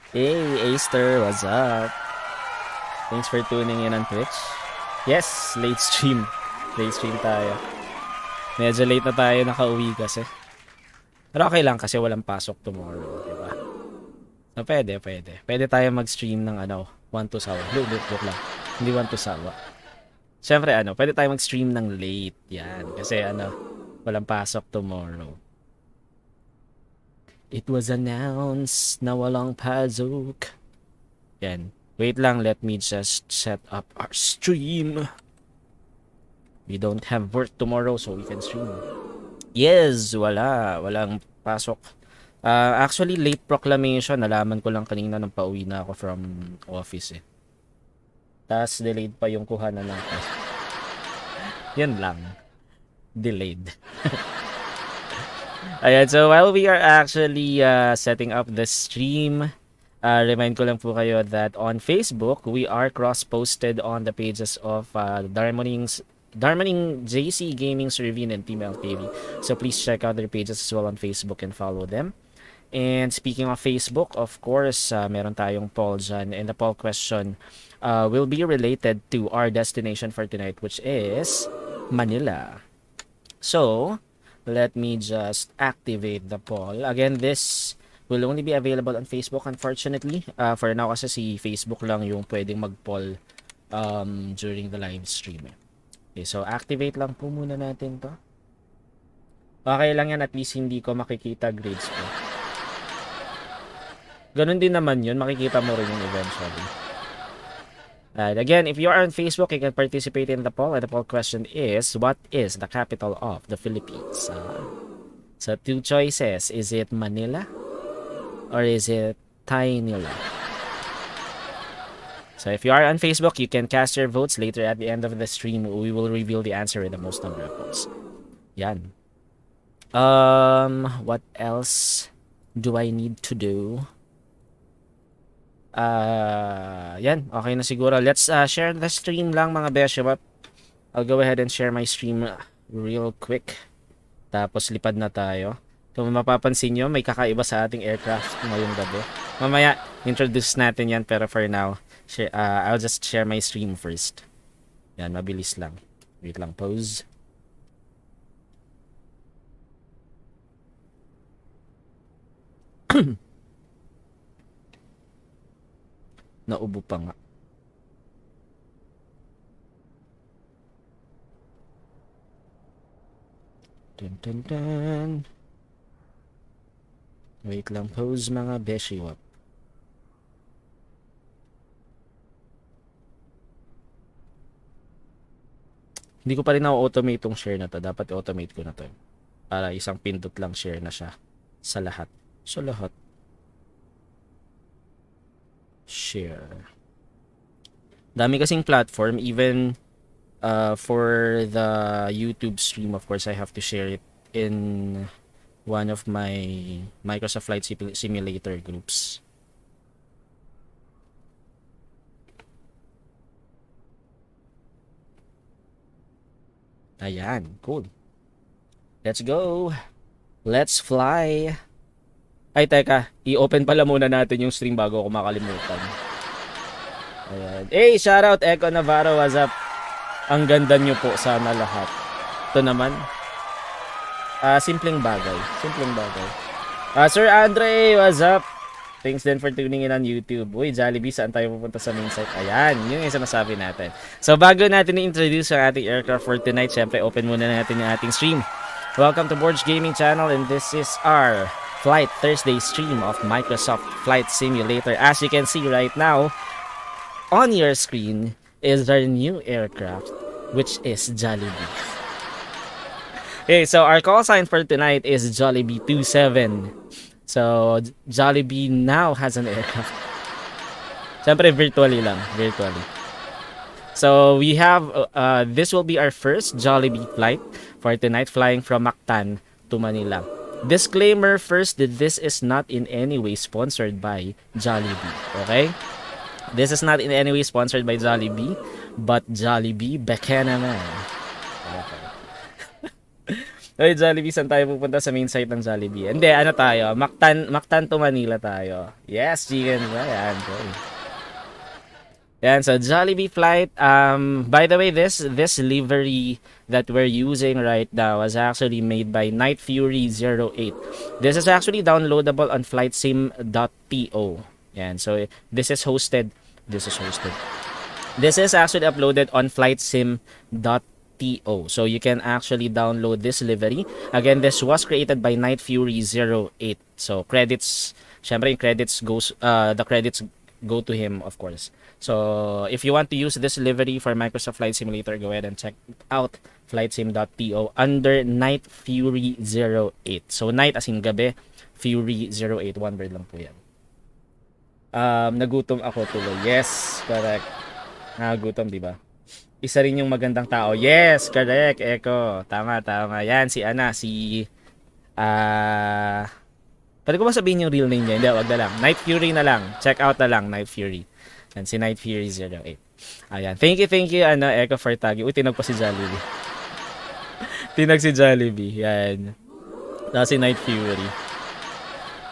Hey, Aster, what's up? Thanks for tuning in on Twitch. Yes, late stream. Late stream tayo. Medyo late na tayo nakauwi kasi. Pero okay lang kasi walang pasok tomorrow, di ba? So, pwede. Pwede tayo mag-stream ng 1 to sawa. Look lang. Hindi 1 to sawa. Siyempre, pwede tayo mag-stream ng late. Yan. Kasi, walang pasok tomorrow. It was announced na walang pasok. Yan. Wait lang, let me just set up our stream. We don't have work tomorrow so we can stream. Yes, walang pasok. Actually, late proclamation. Nalaman ko lang kanina nung pauwi na ako from office eh. Tapos delayed pa yung kuhanan ng test. Yan lang. Delayed. Ayan, so while we are actually setting up the stream, remind ko lang po kayo that on Facebook, we are cross-posted on the pages of Darmaning JC Gaming, Servin, and Team LTV. So please check out their pages as well on Facebook and follow them. And speaking of Facebook, of course, meron tayong poll dyan. And the poll question will be related to our destination for tonight, which is Manila. So, let me just activate the poll. Again, this will only be available on Facebook, unfortunately. For now, kasi si Facebook lang yung pwedeng mag-poll during the live stream. Okay, so activate lang po muna natin to. Okay lang yan, at least hindi ko makikita grades ko. Ganun din naman yun, makikita mo rin yung eventually. Again, if you are on Facebook, you can participate in the poll. And the poll question is, what is the capital of the Philippines? So, two choices. Is it Manila? Or is it Taynila? So, if you are on Facebook, you can cast your votes. Later at the end of the stream, we will reveal the answer with the most number of votes. Yan. What else do I need to do? Yan, okay na siguro. Let's share the stream lang, mga Beshiewap. I'll go ahead and share my stream real quick. Tapos lipad na tayo. Kung mapapansin nyo, may kakaiba sa ating aircraft ngayong gabi. Mamaya, introduce natin yan. Pero for now, I'll just share my stream first. Yan, mabilis lang. Wait lang, pause. Naubo pa nga. Dun. Wait lang, pause mga Beshiewap. Hindi ko pa rin na-automate tong share na to. Dapat i-automate ko na to. Para isang pindot lang share na siya. Sa lahat. Share. Dami kasing platform. Even for the YouTube stream, of course, I have to share it in one of my Microsoft Flight Simulator groups. Ayan, cool. Let's go. Let's fly. Ay, teka. I-open pala muna natin yung stream bago ako makalimutan. Ayan. Hey, shoutout Echo Navarro. What's up? Ang ganda nyo po sana lahat. Ito naman. Simpleng bagay. Sir Andre, what's up? Thanks din for tuning in on YouTube. Uy, Jollibee, saan tayo pupunta sa main site? Ayan, yun yung sinasabi natin. So, bago natin i-introduce ang ating aircraft for tonight, syempre, open muna natin yung ating stream. Welcome to BORGGAMING channel, and this is our Flight Thursday stream of Microsoft Flight Simulator. As you can see right now, on your screen is our new aircraft, which is Jollibee. Okay, so our call sign for tonight is Jollibee 27. So, Jollibee now has an aircraft. Siyempre, virtually lang. So, we have, this will be our first Jollibee flight for tonight, flying from Mactan to Manila. Disclaimer first that this is not in any way sponsored by Jollibee. Okay? This is not in any way sponsored by Jollibee, but Jollibee, baka naman. Okay. Hey, Jollibee, saan tayo pupunta sa main site ng Jollibee? Hindi, ano tayo? Mactan to Manila tayo. Yes, chicken ba? Yan, boy. Yan, so Jollibee flight. By the way, this livery that we're using right now was actually made by Night Fury 08. This is actually downloadable on flightsim.to. Yan, so this is hosted. This is hosted. This is actually uploaded on flightsim.to. So you can actually download this livery. Again, this was created by Night Fury 08. So credits, syempre yung credits goes the credits go to him, of course. So if you want to use this livery for Microsoft Flight Simulator, go ahead and check out flightsim.to under Night Fury 08. So night as in gabi, Fury 08, one word lang po yan. Nagutom ako tuloy. Yes, correct. Nagutom, di ba? Isa rin yung magandang tao. Yes, correct. Eko. Tama. Yan, si Ana. Pwede ko ba sabihin yung real name niya? Hindi, wag na lang. Night Fury na lang. Check out na lang, Night Fury. Yan, si Night Fury 08. Ayan. Thank you, Ana, Eko, for tagging. Uy, tinag pa si Jollibee. Tinag si Jollibee. Yan. Si Night Fury.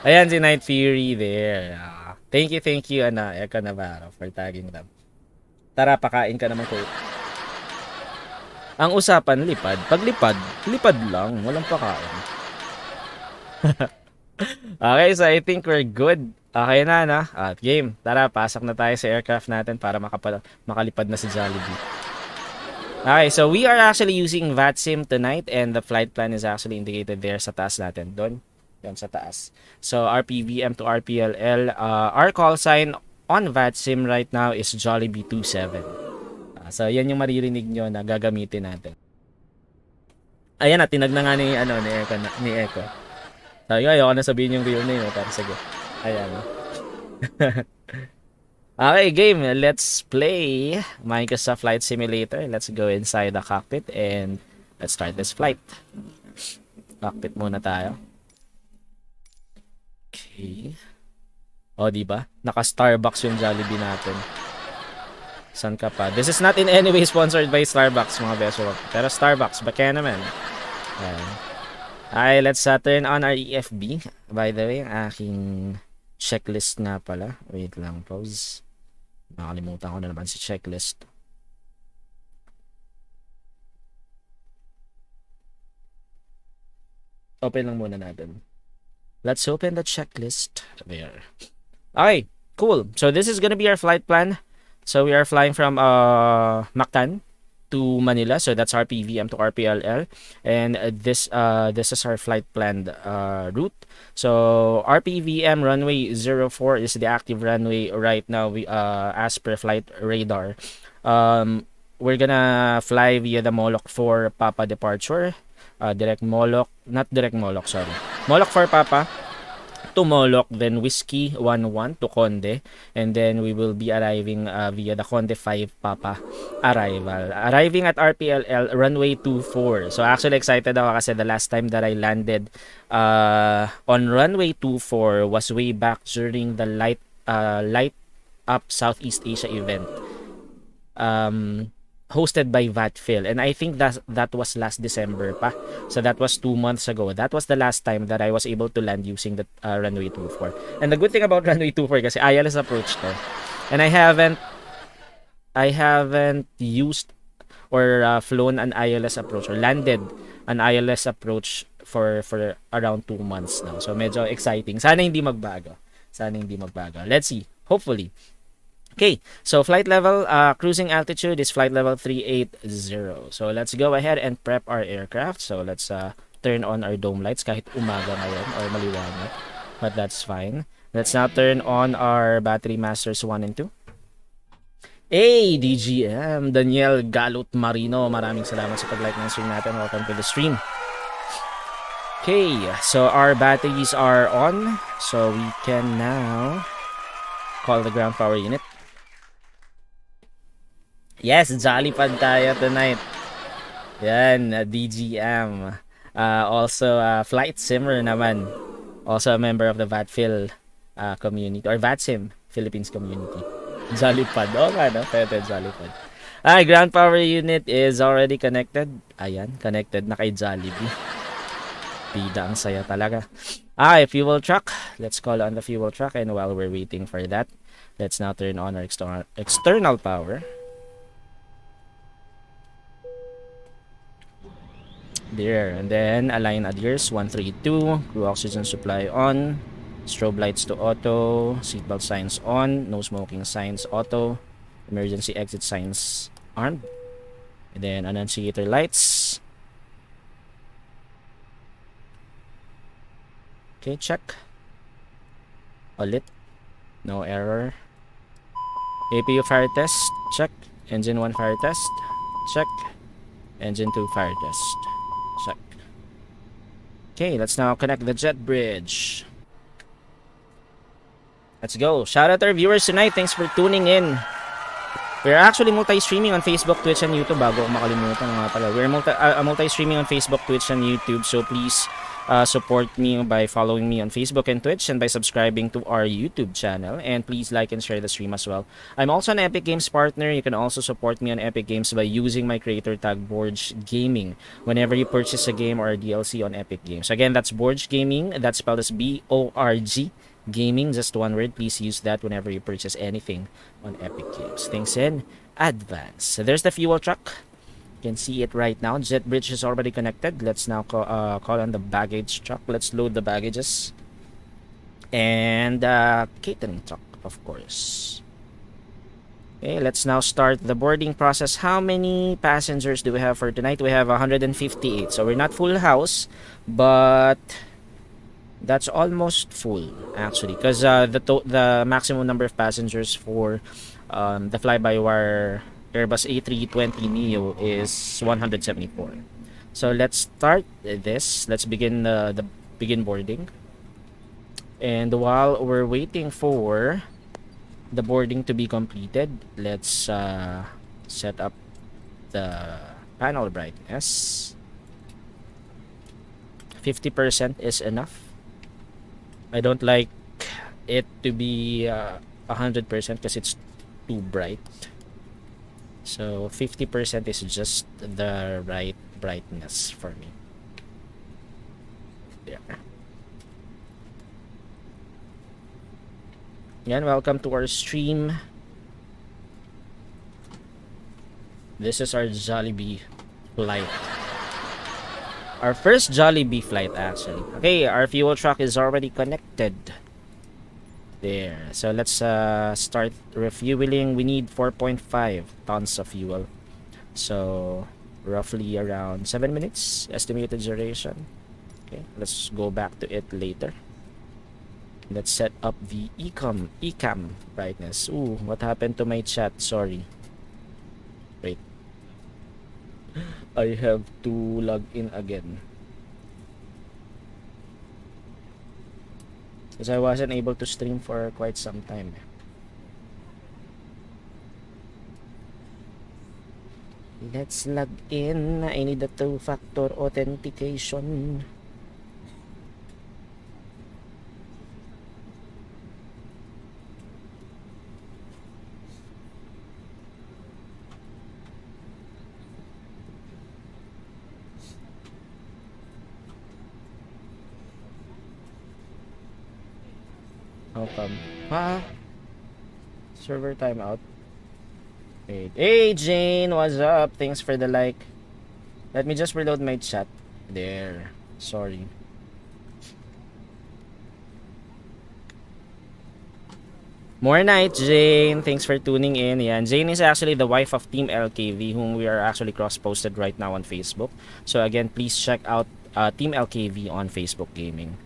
Ayan, si Night Fury there. Thank you, Ana, Eko Navarro, for tagging them. Tara, pakain ka naman ko. Ang usapan, lipad. Pag lipad lang. Walang pakain. Okay, so I think we're good. Okay na. At game. Tara, pasok na tayo sa aircraft natin para makalipad na si Jollibee. Okay, so we are actually using VATSIM tonight and the flight plan is actually indicated there sa taas natin. Doon. Yan sa taas. So, RPVM to RPLL. Our call sign on VATSIM right now is Jollibee 27. So, yan yung maririnig nyo na gagamitin natin. Ayan na, tinag na nga ni Eko. Sabi ko, ayoko na sabihin yung real name. Pero sige. Ayan. Okay, game. Let's play Microsoft Flight Simulator. Let's go inside the cockpit and let's start this flight. Cockpit muna tayo. Okay. O, diba? Naka-Starbucks yung Jollibee natin. San ka pa? This is not in any way sponsored by Starbucks, mga Beshiewap. Pero Starbucks, ba kaya naman? Ayan. Okay, let's turn on our EFB. By the way, ang aking checklist nga pala. Wait lang, pause. Nakalimutan ko na naman si checklist. Open lang muna natin. Let's open the checklist. There. Okay, cool. So this is gonna be our flight plan. So we are flying from Mactan to Manila. So that's RPVM to RPLL. And this is our flight planned route. So RPVM runway 04 is the active runway right now. We as per flight radar. We're gonna fly via the Moloch 4 Papa departure. Moloch 4 Papa to Moloch, then Whiskey 11 to Conde, and then we will be arriving via the Conde 5 Papa arrival. Arriving at RPLL runway 24. So actually excited ako kasi the last time that I landed on runway 24 was way back during the Light Up Southeast Asia event. Hosted by VATFIL, and I think that was last December pa. So that was 2 months ago. That was the last time that I was able to land using the runway 24. And the good thing about runway 24 kasi ILS approach to, and I haven't used or flown an ILS approach or landed an ILS approach for around 2 months now. So medyo exciting. Sana hindi magbago. Let's see. Hopefully. Okay, so flight level, cruising altitude is flight level 380. So let's go ahead and prep our aircraft. So let's turn on our dome lights kahit umaga ngayon or maliwanag. But that's fine. Let's now turn on our battery masters 1 and 2. Hey, DGM, Daniel Galut Marino. Maraming salamat sa pag-like ng stream natin. Welcome to the stream. Okay, so our batteries are on. So we can now call the ground power unit. Yes, Jollipad tayo tonight. Yan, DGM. Also, Flight Simmer naman. Also a member of the VATFIL community or VATSIM Philippines community. Jollipad. Oh, no? Pwede Jollipad. Ground power unit is already connected. Ayan, connected na kay Jollibee. Bida, ang saya talaga. Ah, fuel truck. Let's call on the fuel truck, and while we're waiting for that, let's now turn on our external power. There, and then align adheres 132, crew oxygen supply on, strobe lights to auto, seatbelt signs on, no smoking signs auto, emergency exit signs armed, and then annunciator lights. Okay, check. Ulit, no error. APU fire test, check. Engine 1 fire test, check. Engine 2 fire test, check. Okay, let's now connect the jet bridge. Let's go. Shout out to our viewers tonight. Thanks for tuning in. We're actually multi-streaming on Facebook, Twitch, and YouTube. Bago ko makalimutan nga pala. We're multi-streaming on Facebook, Twitch, and YouTube. So please support me by following me on Facebook and Twitch, and by subscribing to our YouTube channel. And please like and share the stream as well. I'm also an Epic Games partner. You can also support me on Epic Games by using my creator tag BORGGAMING whenever you purchase a game or a DLC on Epic Games. Again, that's BORGGAMING. That's spelled as BORG Gaming, just one word. Please use that whenever you purchase anything on Epic Games. Thanks in advance. So there's the fuel truck. You can see it right now. Jet bridge is already connected. Let's now call on the baggage truck. Let's load the baggages. And catering truck, of course. Okay, let's now start the boarding process. How many passengers do we have for tonight? We have 158. So we're not full house, but that's almost full actually, because the maximum number of passengers for the fly-by-wire Airbus A320neo is 174. So let's start this. Let's begin begin boarding. And while we're waiting for the boarding to be completed, let's set up the panel brightness. 50% is enough. I don't like it to be 100% because it's too bright. So 50% is just the right brightness for me. Yeah. Yan, welcome to our stream. This is our Jollibee flight. Our first Jollibee flight actually. Okay, our fuel truck is already connected. There. So let's start refueling. We need 4.5 tons of fuel. So roughly around 7 minutes estimated duration. Okay, let's go back to it later. Let's set up the ecam brightness. Ooh, what happened to my chat? Sorry. Wait. I have to log in again because I wasn't able to stream for quite some time. Let's log in. I need a 2-factor authentication. How come? Ha? Server timeout. Wait. Hey Jane, what's up? Thanks for the like. Let me just reload my chat. There. Sorry. More night, Jane. Thanks for tuning in. Yan. Jane is actually the wife of Team LKV, whom we are actually cross-posted right now on Facebook. So again, please check out Team LKV on Facebook Gaming.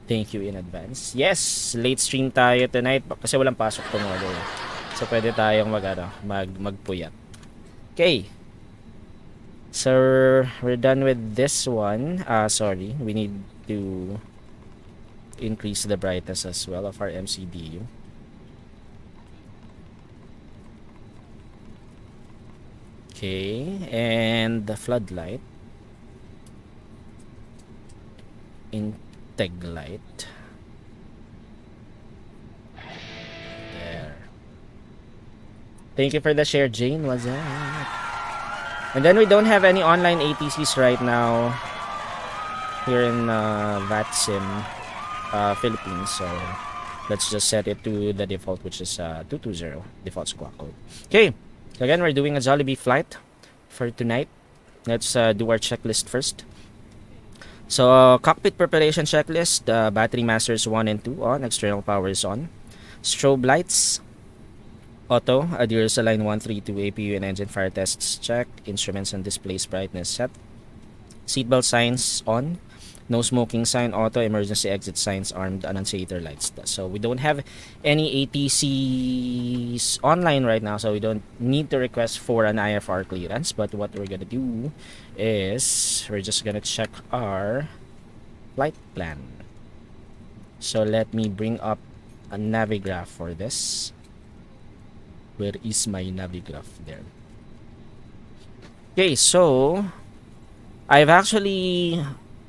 Thank you in advance. Yes, late stream tayo tonight kasi walang pasok tomorrow. So pwede tayong magpuyat. Okay. So we're done with this one. Sorry, we need to increase the brightness as well of our MCDU. Okay, and the floodlight. Integ light. There. Thank you for the share, Jane. What's that? And then we don't have any online ATCs right now. here in VATSIM Philippines. So let's just set it to the default, which is 220 default squawk code. Okay, so again, we're doing a Jollibee flight for tonight. Let's do our checklist first. So cockpit preparation checklist, battery masters 1 and 2 on, external power is on. Strobe lights, auto, adheres to line 132, APU and engine fire tests check, instruments and displays brightness set. Seatbelt signs on, no smoking sign, auto, emergency exit signs armed, annunciator lights. So we don't have any ATCs online right now, so we don't need to request for an IFR clearance. But what we're gonna do is we're just gonna check our flight plan. So let me bring up a navigraph for this. Where is my navigraph? There. Okay, so I've actually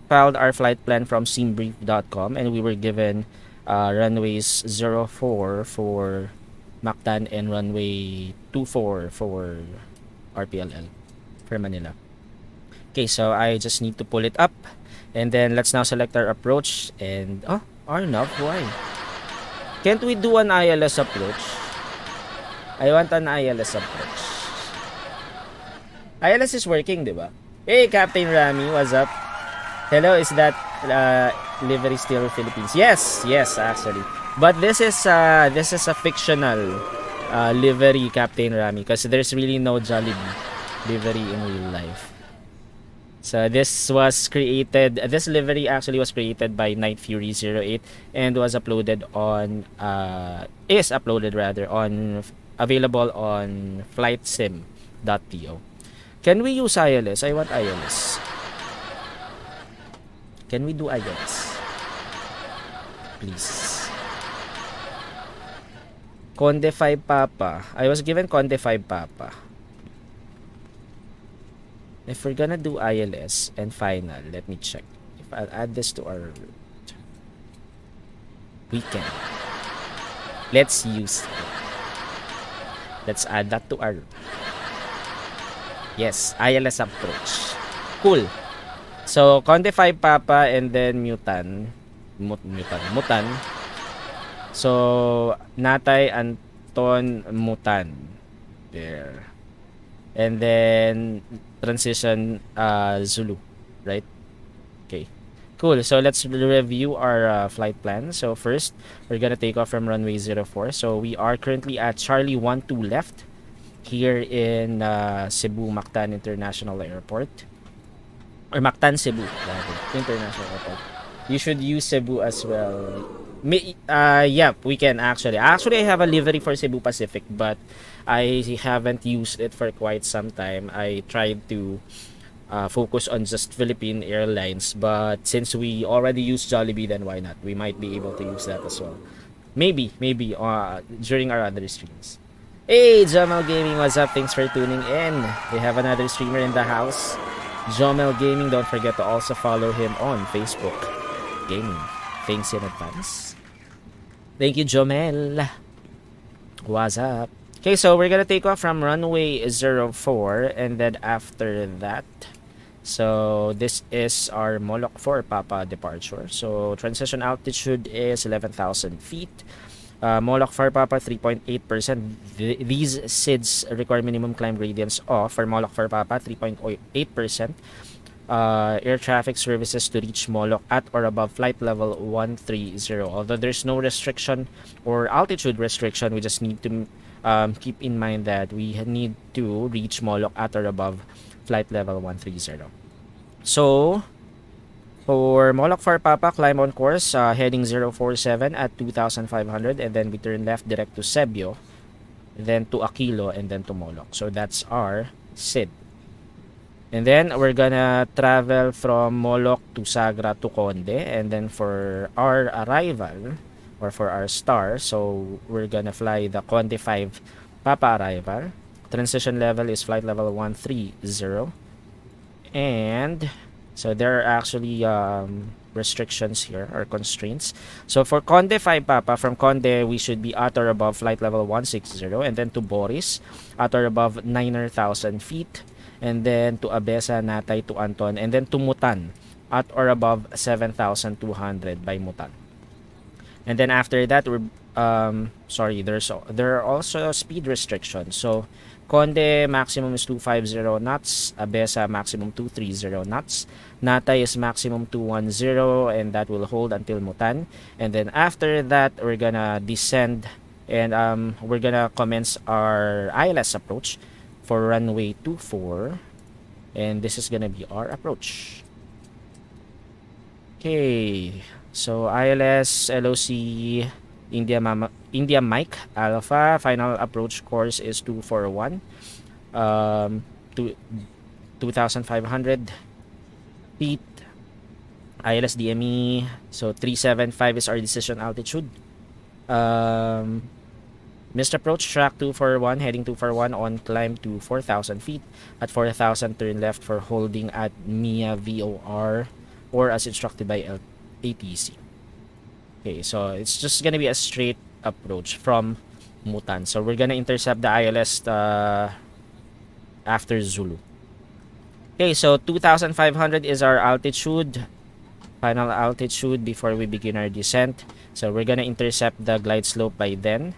filed our flight plan from simbrief.com, and we were given runways 04 for Mactan and runway 24 for RPLL for Manila. Okay, so I just need to pull it up, and then let's now select our approach. And Arnav, why can't we do an ILS approach? I want an ILS approach. ILS is working, diba? Hey, Captain Rami, what's up? Hello, is that livery still Philippines? Yes, actually. But this is a fictional livery, Captain Rami, because there's really no Jollibee livery in real life. So this livery actually was created by Night Fury 08 and was uploaded on available on flightsim.to. Can we use ILS? I want ILS. Can we do ILS? Please. Conde 5 Papa. I was given Conde 5 Papa. If we're gonna do ILS and final, let me check. If I'll add this to our route, we can. Let's use it. Let's add that to our route. Yes, ILS approach. Cool. So, Conde 5 Papa and then Mutan. So, Natay Anton Mutan. There. And then transition Zulu, right? Okay. Cool. So, let's review our flight plan. So, first, we're gonna take off from runway 04. So, we are currently at Charlie 12 left here in Cebu Mactan International Airport. Or Mactan Cebu, International Airport. You should use Cebu as well. Yeah, we can actually. Actually, I have a livery for Cebu Pacific, but I haven't used it for quite some time. I tried to focus on just Philippine Airlines, but since we already use Jollibee, then why not? We might be able to use that as well. Maybe during our other streams. Hey, Jomel Gaming, what's up? Thanks for tuning in. We have another streamer in the house. Jomel Gaming, don't forget to also follow him on Facebook Gaming. Thanks in advance. Thank you, Jomel. What's up? Okay, so we're gonna take off from runway 04, and then after that, so this is our Moloch 4 Papa departure. So transition altitude is 11,000 feet. Moloch 4 Papa 3.8%. These SIDs require minimum climb gradients off. For Moloch 4 Papa 3.8%. Air traffic services to reach Moloch at or above flight level 130. Although there's no restriction or altitude restriction, we just need to keep in mind that we need to reach Moloch at or above flight level 130. So for Moloch 4 Papa, climb on course, heading 047 at 2,500, and then we turn left direct to Sebio, then to Aquilo, and then to Moloch. So that's our SID. And then we're gonna travel from Moloch to Sagra to Conde, and then for our arrival, or for our star, so we're gonna fly the Conde 5 Papa arrival. Transition level is flight level 130, and so there are actually restrictions here or constraints. So for Conde 5 Papa, from Conde we should be at or above flight level 160, and then to Boris at or above 9,000 feet, and then to Abesa, Natay, to Anton, and then to Mutan at or above 7,200 by Mutan. And then after that, we're sorry, there are also speed restrictions. So Conde maximum is 250 knots, Abesa maximum 230 knots, Natay is maximum 210, and that will hold until Mutan. And then after that, we're gonna descend, and we're gonna commence our ILS approach for runway 24, and this is gonna be our approach. Okay, so ILS LOC India Mike Alpha, final approach course is 241, to 2,500 feet. ILS DME, so 375 is our decision altitude. Missed approach track 241, heading 241 on climb to 4,000 feet. At 4,000, turn left for holding at MIA VOR or as instructed by ATC. Okay, so it's just gonna be a straight approach from Mutan. So we're gonna intercept the ILS after Zulu. Okay, so 2,500 is our altitude, final altitude before we begin our descent. So we're gonna intercept the glide slope by then.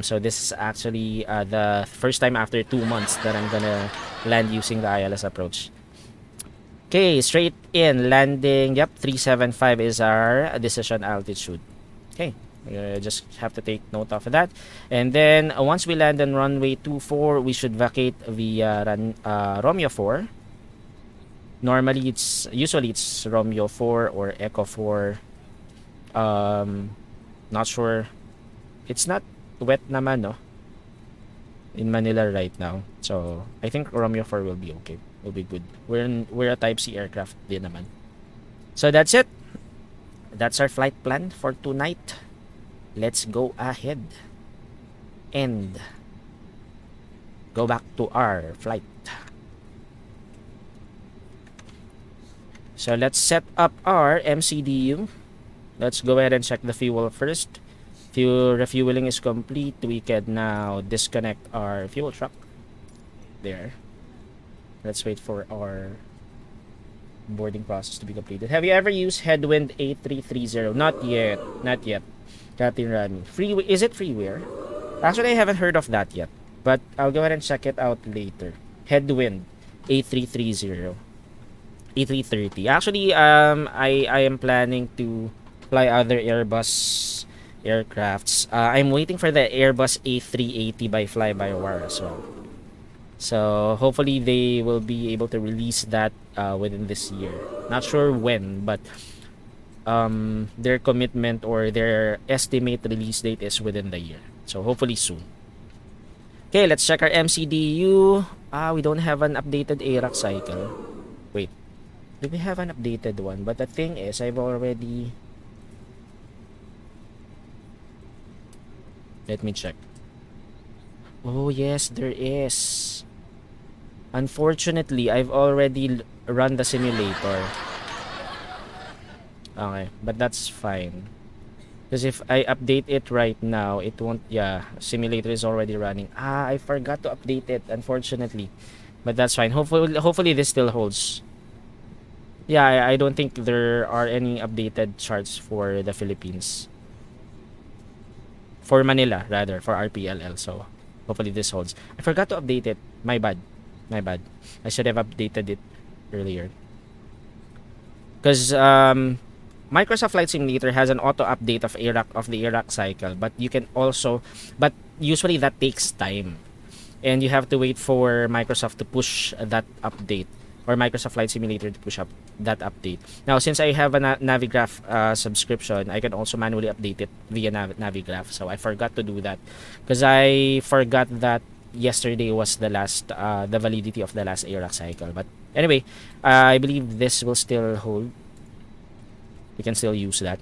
So this is actually the first time after 2 months that I'm gonna land using the ILS approach. Okay, straight in, landing, yep, 375 is our decision altitude. Okay, just have to take note of that. And then once we land on runway 24, we should vacate via Romeo 4. Usually it's Romeo 4 or Echo 4. Not sure. It's not wet naman, no? In Manila right now. So I think Romeo 4 will be okay. Will be good. We're a Type C aircraft din naman. So that's it. That's our flight plan for tonight. Let's go ahead and go back to our flight. So let's set up our MCDU. Let's go ahead and check the fuel first. Fuel refueling is complete. We can now disconnect our fuel truck. There. Let's wait for our boarding process to be completed. Have you ever used Headwind 8330? Not yet. Not yet. Captain Rami. Is it freeware? Actually, I haven't heard of that yet. But I'll go ahead and check it out later. Headwind 8330. A330. Actually, I am planning to fly other Airbus aircrafts. I'm waiting for the Airbus A380 by fly-by-wire as well. So hopefully they will be able to release that within this year. Not sure when, but their commitment or their estimate release date is within the year. So hopefully soon. Okay, let's check our MCDU. We don't have an updated ARAC cycle. Wait, do we have an updated one? But the thing is, I've already... Let me check. Oh yes, there is. Unfortunately, I've already run the simulator. Okay, but that's fine. Because if I update it right now, it won't... Yeah, simulator is already running. I forgot to update it, unfortunately. But that's fine. Hopefully this still holds. Yeah, I don't think there are any updated charts for the Philippines. For Manila, rather, for RPLL. So, hopefully this holds. I forgot to update it. My bad. My bad. I should have updated it earlier. Because Microsoft Flight Simulator has an auto update of the ARAC cycle, but you can also, but usually that takes time, and you have to wait for Microsoft to push that update, or Microsoft Flight Simulator to push up that update. Now, since I have a Navigraph subscription, I can also manually update it via Navigraph. So I forgot to do that because I forgot that yesterday was the last the validity of the last ARAC cycle. But anyway, I believe this will still hold. We can still use that.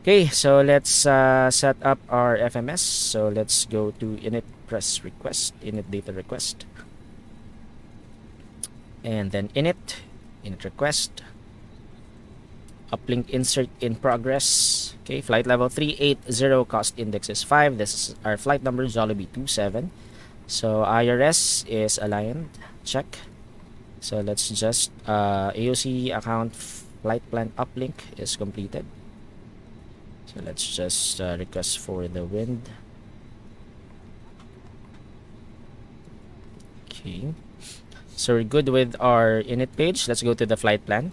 Okay, so let's set up our FMS. So let's go to init press request, init data request, and then init request, uplink insert in progress. Okay, flight level 380, cost index is 5. This is our flight number, Jollibee 27. So IRS is aligned, check. So let's just AOC account flight plan uplink is completed. So let's just request for the wind. Okay. So we're good with our init page. Let's go to the flight plan.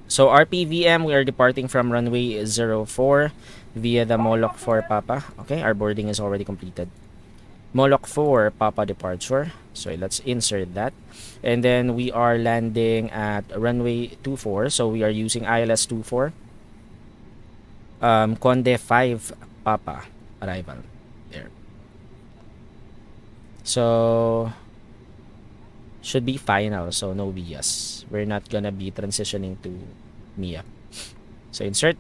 So RPVM, we are departing from runway 04 via the Moloch 4 Papa. Okay, our boarding is already completed. Moloch 4 Papa departure. So let's insert that. And then we are landing at runway 24. So we are using ILS 24. Conde 5 Papa arrival. There. So should be final, so no bias. We're not gonna be transitioning to MIA. So insert,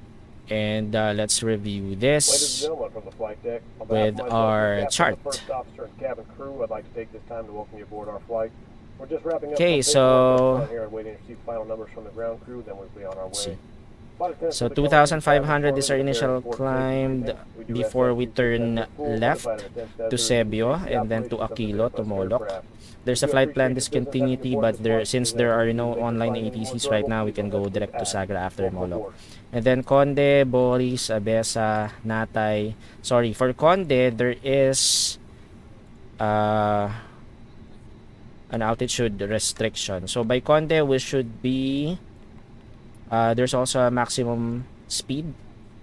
and let's review this with our chart. Okay, so see. So 2,500 is our initial climb before we turn left to Sebio and then to Aquilo to Moloch. There's a flight plan discontinuity, but since there are no online ATCs right now, we can go direct to Sagra after Moloch. And then Conde, Boris, Abesa, Natay. Sorry, for Conde, there is an altitude restriction. So by Conde, we should be there's also a maximum speed,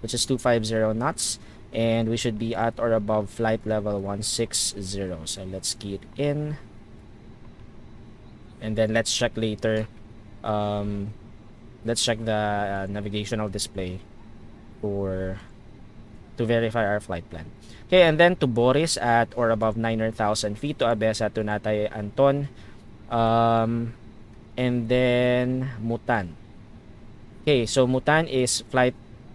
which is 250 knots, and we should be at or above flight level 160. So let's key it in, and then let's check later. Let's check the navigational display to verify our flight plan. Okay, and then to Boris at or above 9,000 feet, to Abesa, to Natay Anton, and then Mutan. Okay, so Mutan is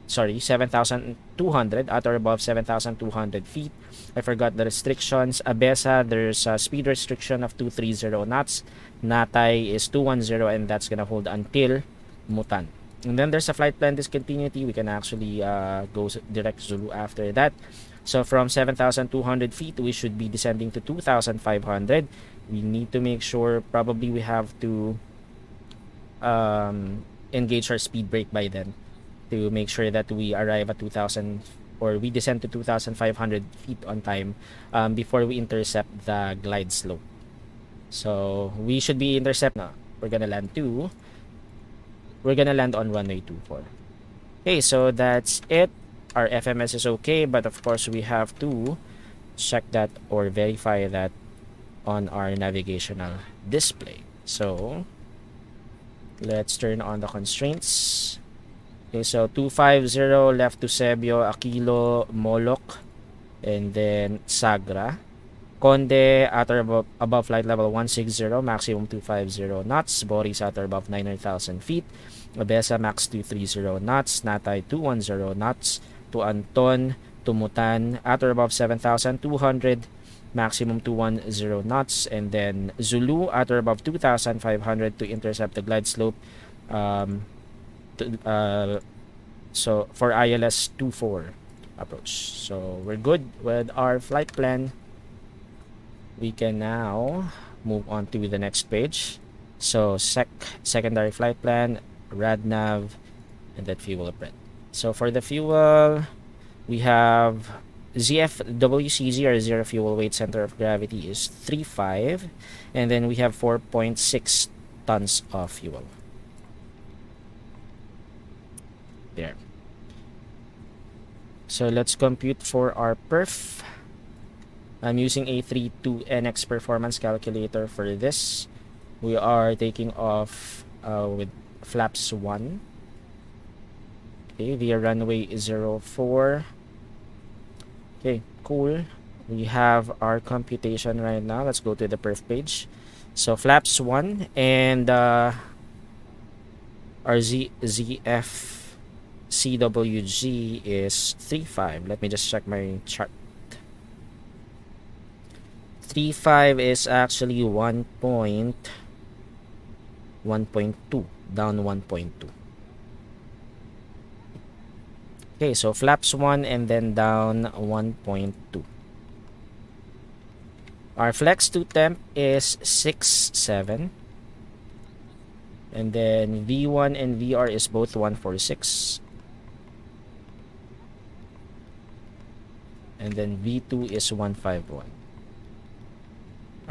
7,200 at or above 7,200 feet. I forgot the restrictions. Abesa, there's a speed restriction of 230 knots. Natay is 210, and that's gonna hold until Mutan. And then there's a flight plan discontinuity. We can actually go direct Zulu after that. So from 7,200 feet, we should be descending to 2,500. We need to make sure, probably we have to engage our speed brake by then to make sure that we arrive at 2,000, or we descend to 2,500 feet on time before we intercept the glide slope. So we should be intercept na. We're gonna land on runway 24. Okay, so that's it. Our FMS is okay, but of course we have to check that or verify that on our navigational display. So let's turn on the constraints. Okay, so 250 left to Sebio, Aquilo, Moloch, and then Sagra. Conde at or above flight level 160, maximum 250 knots. Boris at or above 9,000 feet. Abesa max 230 knots. Natay 210 knots. To Anton, to Mutan at or above 7,200, maximum 210 knots. And then Zulu at or above 2,500 to intercept the glide slope. So for ILS 24 approach. So we're good with our flight plan. We can now move on to the next page. So secondary flight plan, radnav, and then fuel prep. So for the fuel, we have ZFWCZ, or zero fuel weight center of gravity, is 3.5, and then we have 4.6 tons of fuel. There. So let's compute for our perf. I'm using A32NX performance calculator for this. We are taking off with flaps 1. Okay, via runway 04. Okay, cool. We have our computation right now. Let's go to the perf page. So flaps 1 and our ZF CWG is 3.5. Let me just check my chart. 3.5 is actually 1.2, down 1.2. Okay, so flaps 1 and then down 1.2. Our flex to temp is 6.7. And then V1 and VR is both 146. And then V2 is 151.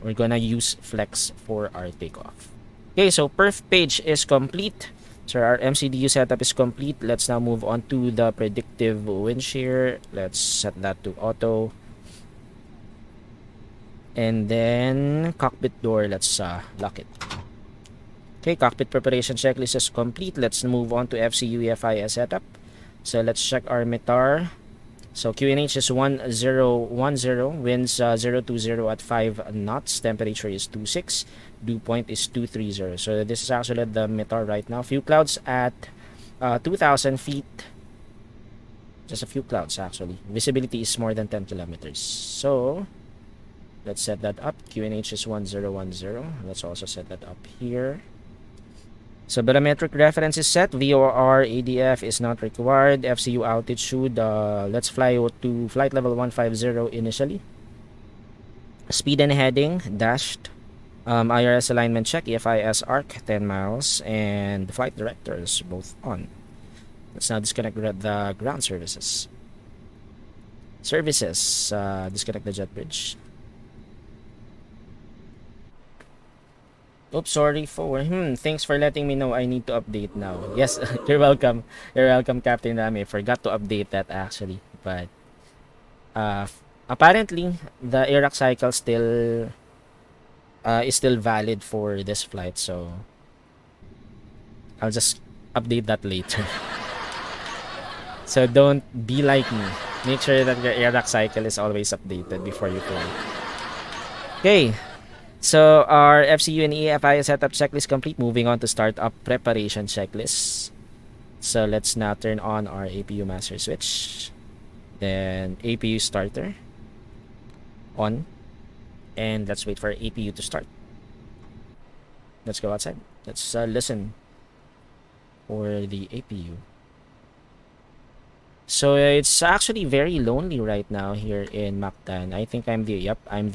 We're gonna use flex for our takeoff. Okay, so perf page is complete. So our MCDU setup is complete. Let's now move on to the predictive wind shear. Let's set that to auto. And then cockpit door, let's lock it. Okay, cockpit preparation checklist is complete. Let's move on to FCU EFIS setup. So let's check our METAR. So QNH is 1010, winds 020 at 5 knots, temperature is 26, dew point is 230. So this is actually the METAR right now. Few clouds at 2,000 feet. Just a few clouds actually. Visibility is more than 10 kilometers. So let's set that up. QNH is 1010. Let's also set that up here. So barometric reference is set. VOR ADF is not required. FCU altitude, let's fly to flight level 150 initially. Speed and heading dashed. IRS alignment check. EFIS arc 10 miles, and the flight directors both on. Let's now disconnect the ground services. Disconnect the jet bridge. Oops, sorry for thanks for letting me know. I need to update now. Yes, you're welcome. You're welcome, Captain Rami. Forgot to update that actually, but apparently the ARAC cycle still is still valid for this flight, so I'll just update that later. So don't be like me. Make sure that your ARAC cycle is always updated before you fly. Okay. So our FCU and EFI setup checklist complete. Moving on to startup preparation checklist. So let's now turn on our APU master switch. Then APU starter on. And let's wait for APU to start. Let's go outside. Let's listen for the APU. So it's actually very lonely right now here in Mactan. I think I'm the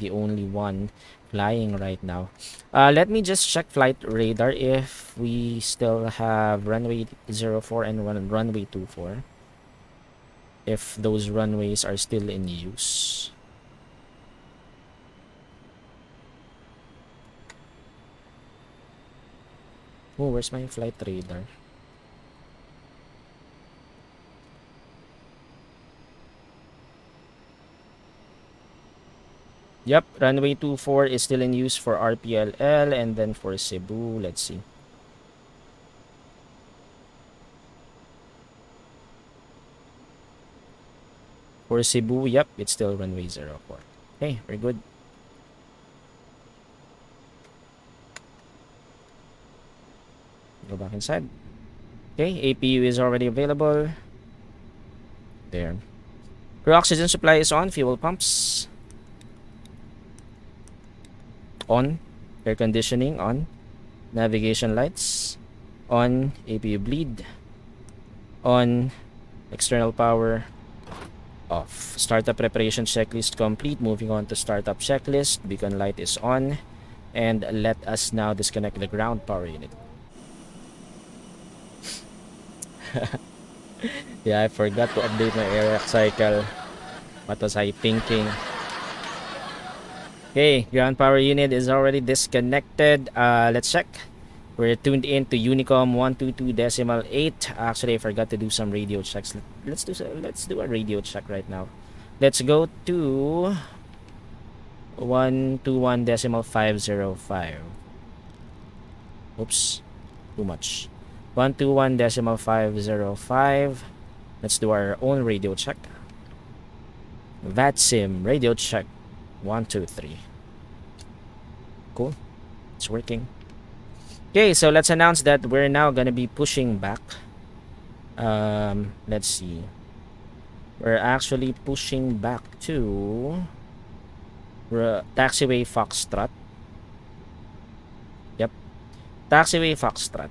only one flying right now. Let me just check flight radar if we still have runway 04 and runway 24. If those runways are still in use. Oh, where's my flight radar? Yep, runway 24 is still in use for RPLL, and then for Cebu, let's see. For Cebu, yep, it's still runway 04. Okay, we're good. Go back inside. Okay, APU is already available. There. Crew oxygen supply is on, fuel pumps on, air conditioning on, navigation lights on, APU bleed on, external power off. Startup preparation checklist complete. Moving on to startup checklist. Beacon light is on, and let us now disconnect the ground power unit. Yeah, I forgot to update my ARAC cycle. What was I thinking? Okay, ground power unit is already disconnected. Let's check. We're tuned in to Unicom 122.8. Actually, I forgot to do some radio checks. Let's do a radio check right now. Let's go to 121.505. Oops, too much. 121.505. Let's do our own radio check. VATSIM radio check 1, 2, 3. Cool, it's working. Okay, so let's announce that we're now gonna be pushing back. Let's see. We're actually pushing back to taxiway Foxtrot. Yep, taxiway Foxtrot.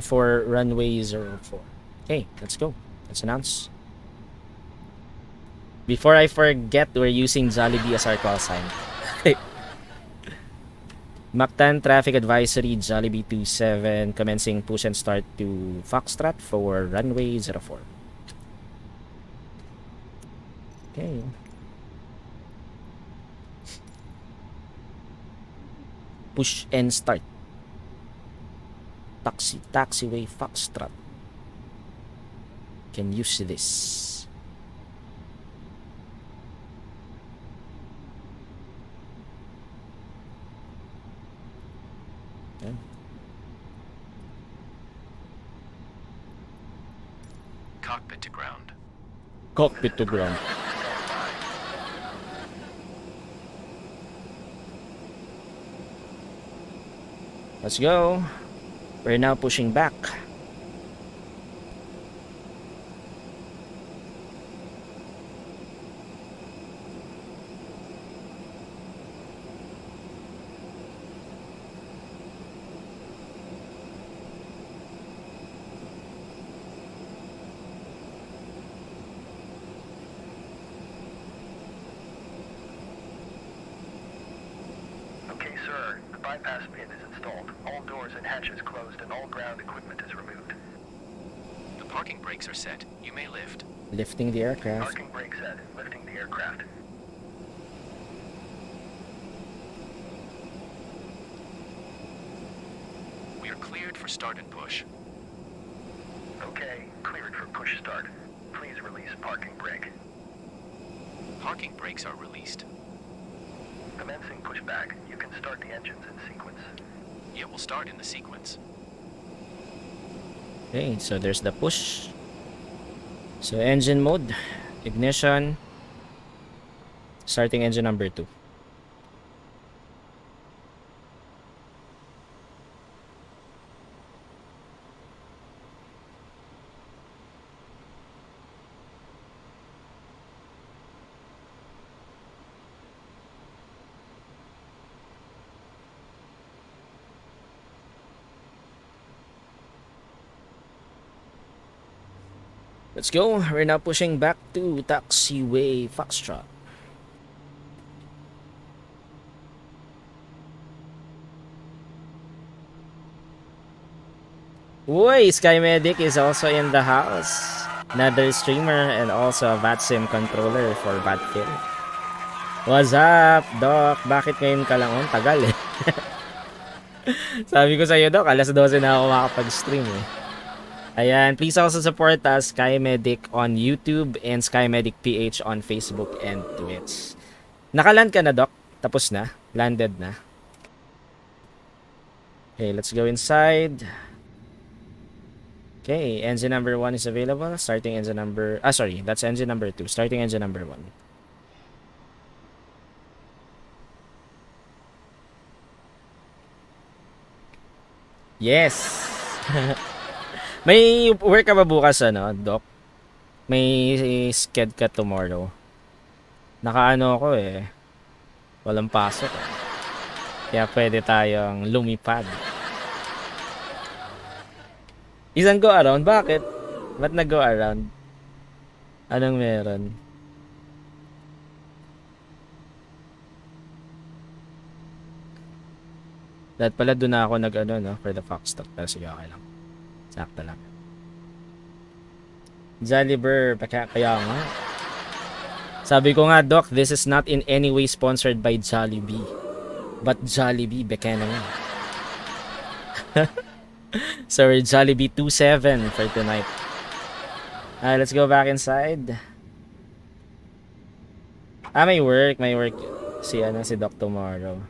For runway 04. Okay, let's go. Let's announce. Before I forget, we're using Jollibee as our call sign. Mactan traffic advisory, Jollibee 27, commencing push and start to Foxtrot for runway 04. Okay. Push and start. Taxiway Foxtrot. Can use this. Okay. Cockpit to ground. Cockpit to ground. Let's go. We're now pushing back. Okay, sir. The bypass pin is installed. All doors and hatches closed and all ground equipment is removed. The parking brakes are set. You may lift. Lifting the aircraft. Parking brake set. Lifting the aircraft. We are cleared for start and push. Okay, cleared for push start. Please release parking brake. Parking brakes are released. Commencing pushback. You can start the engines in sequence. Yeah, we'll start in the sequence. Okay, so there's the push. So engine mode, ignition, starting engine number 2. Let's go. We're now pushing back to taxiway Foxtrot. Uy, Sky Medic is also in the house. Another streamer and also a VATSIM controller for VATFIL. What's up, Doc? Bakit ngayon ka lang on? Tagal eh. Sabi ko sa'yo, Doc, alas 12 na ako makapag-stream eh. Ayan, please also support us, Sky Medic on YouTube and Sky Medic PH on Facebook and Twitch. Nakaland ka na, Doc? Tapos na? Landed na? Okay, let's go inside. Okay, engine number 1 is available. Starting engine number... sorry, that's engine number 2. Starting engine number 1. Yes! May work ka ba bukas, ano, Doc? May sked ka tomorrow. Nakaano ako eh. Walang pasok eh. Kaya pwede tayong lumipad. Isang go around? Bakit? Ba't nag-go around? Anong meron? Dahil pala doon na ako nag-ano, no? For the Foxtrot. Pero sige, okay lang. Sakto lang. Jollibee, kaya nga. Sabi ko nga, Doc, this is not in any way sponsored by Jollibee. But Jollibee, beka na nga. So we're Jollibee 27 for tonight. Let's go back inside. May work si Doc tomorrow.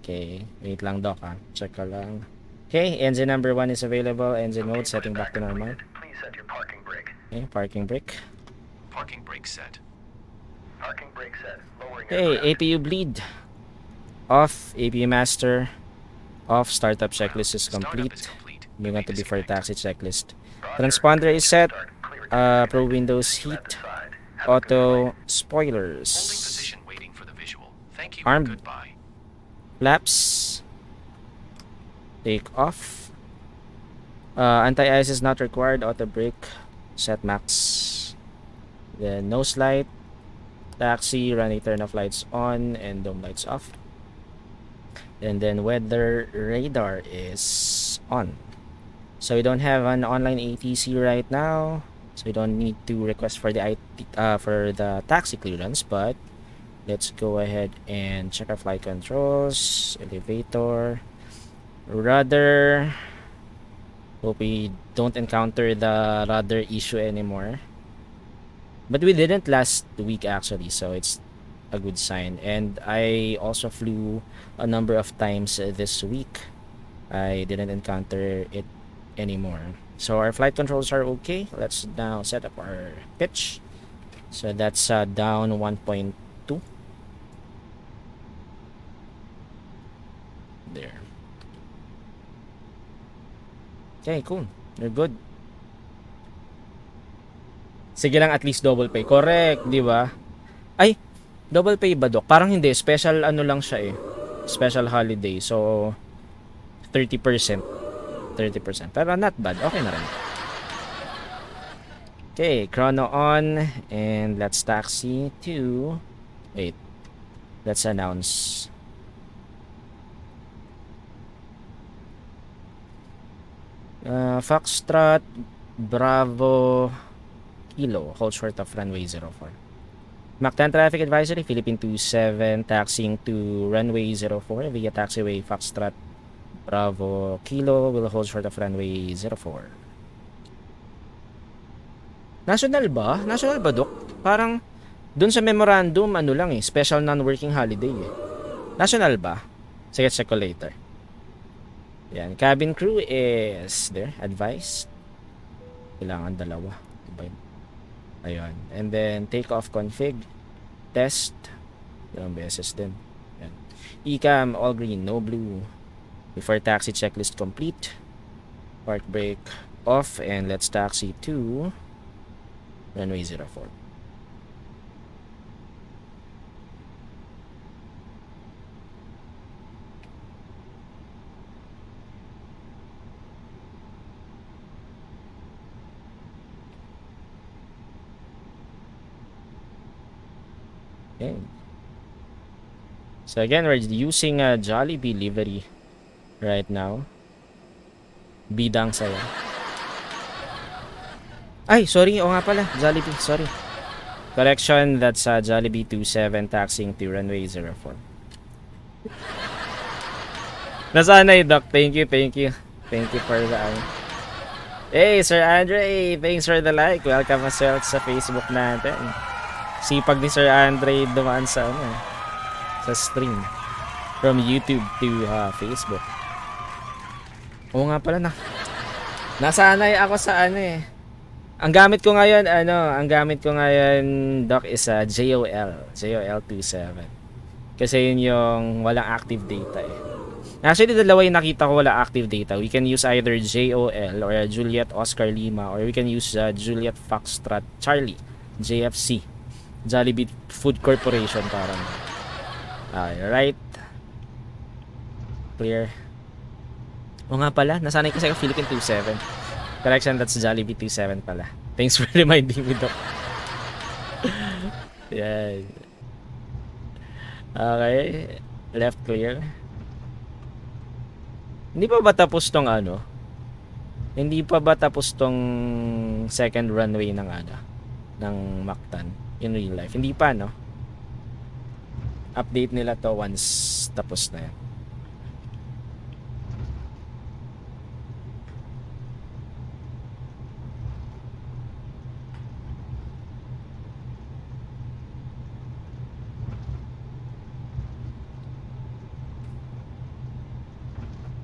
Okay, wait lang, Doc, check ka lang. Okay, engine number 1 is available. Engine mode, setting back to normal. Please set your parking brake. Okay, parking brake. Parking brake set. Parking brake set. Lowering Okay, aircraft. APU bleed. Off, APU master. Off, startup checklist is complete. Moving on to before taxi checklist. Transponder is set. Pro windows heat. Auto spoilers. Holding position waiting for the visual. Thank you. Armed. Goodbye. Flaps. Take off. Anti-ice is not required. Auto brake. Set max. Then nose light. Taxi. Running turn off lights on and dome lights off. And then weather radar is on. So we don't have an online ATC right now. So we don't need to request for the for the taxi clearance, but let's go ahead and check our flight controls, elevator, rudder. Hope we don't encounter the rudder issue anymore. But we didn't last week actually, so it's a good sign. And I also flew a number of times this week. I didn't encounter it anymore. So our flight controls are okay. Let's now set up our pitch. So that's down 1.2. There. Okay, cool. You're good. Sige lang, at least double pay. Correct, di ba? Ay, double pay ba, Dok? Parang hindi. Special ano lang siya eh. Special holiday. So, 30%. 30%. Pero not bad. Okay na rin. Okay, chrono on. And let's taxi to... Wait. Let's announce. Foxtrot Bravo Kilo, hold short of runway 04. Mactan traffic advisory, Philippine 27 taxiing to runway 04 via taxiway Foxtrot Bravo Kilo will hold short of runway 04. National ba? National ba, Dok? Parang dun sa memorandum ano lang eh, special non-working holiday eh. National ba? Sige, check ko later. Yan, cabin crew is there, advice. Kailangan dalawa. Diba yun? Ayun. And then takeoff config, test. Yung beses din. Yan. ECAM all green, no blue. Before taxi checklist complete. Park brake off and let's taxi to runway 04. Okay. So again, we're using a Jollibee livery right now. Bidang saya. Ay, sorry. O nga pala. Jollibee. Sorry. Correction. That's Jollibee 27 taxiing to runway 04. Nasanay, Doc. Thank you. Thank you. Thank you for the... Hey, Sir Andre. Thanks for the like. Welcome as well sa Facebook natin. Sipag ni Sir Andre dumaan sa sa stream from YouTube to Facebook. Oo nga pala nasanay ako sa Ang gamit ko ngayon Doc is JOL 27. Kasi yun yung walang active data eh. Actually dalawa yung nakita ko wala active data. We can use either JOL or Juliet Oscar Lima, or we can use Juliet Foxtrot Charlie JFC. Jollibee Food Corporation parang. Alright. Clear. O nga pala, nasanay kasi ako Philippine 27. Correction, that's Jollibee 27 pala. Thanks for reminding me, Doc. Yan. Okay. Left clear. Hindi pa ba tapos tong Hindi pa ba tapos tong second runway ng Mactan? In real life. Hindi pa, no? Update nila to once tapos na yan.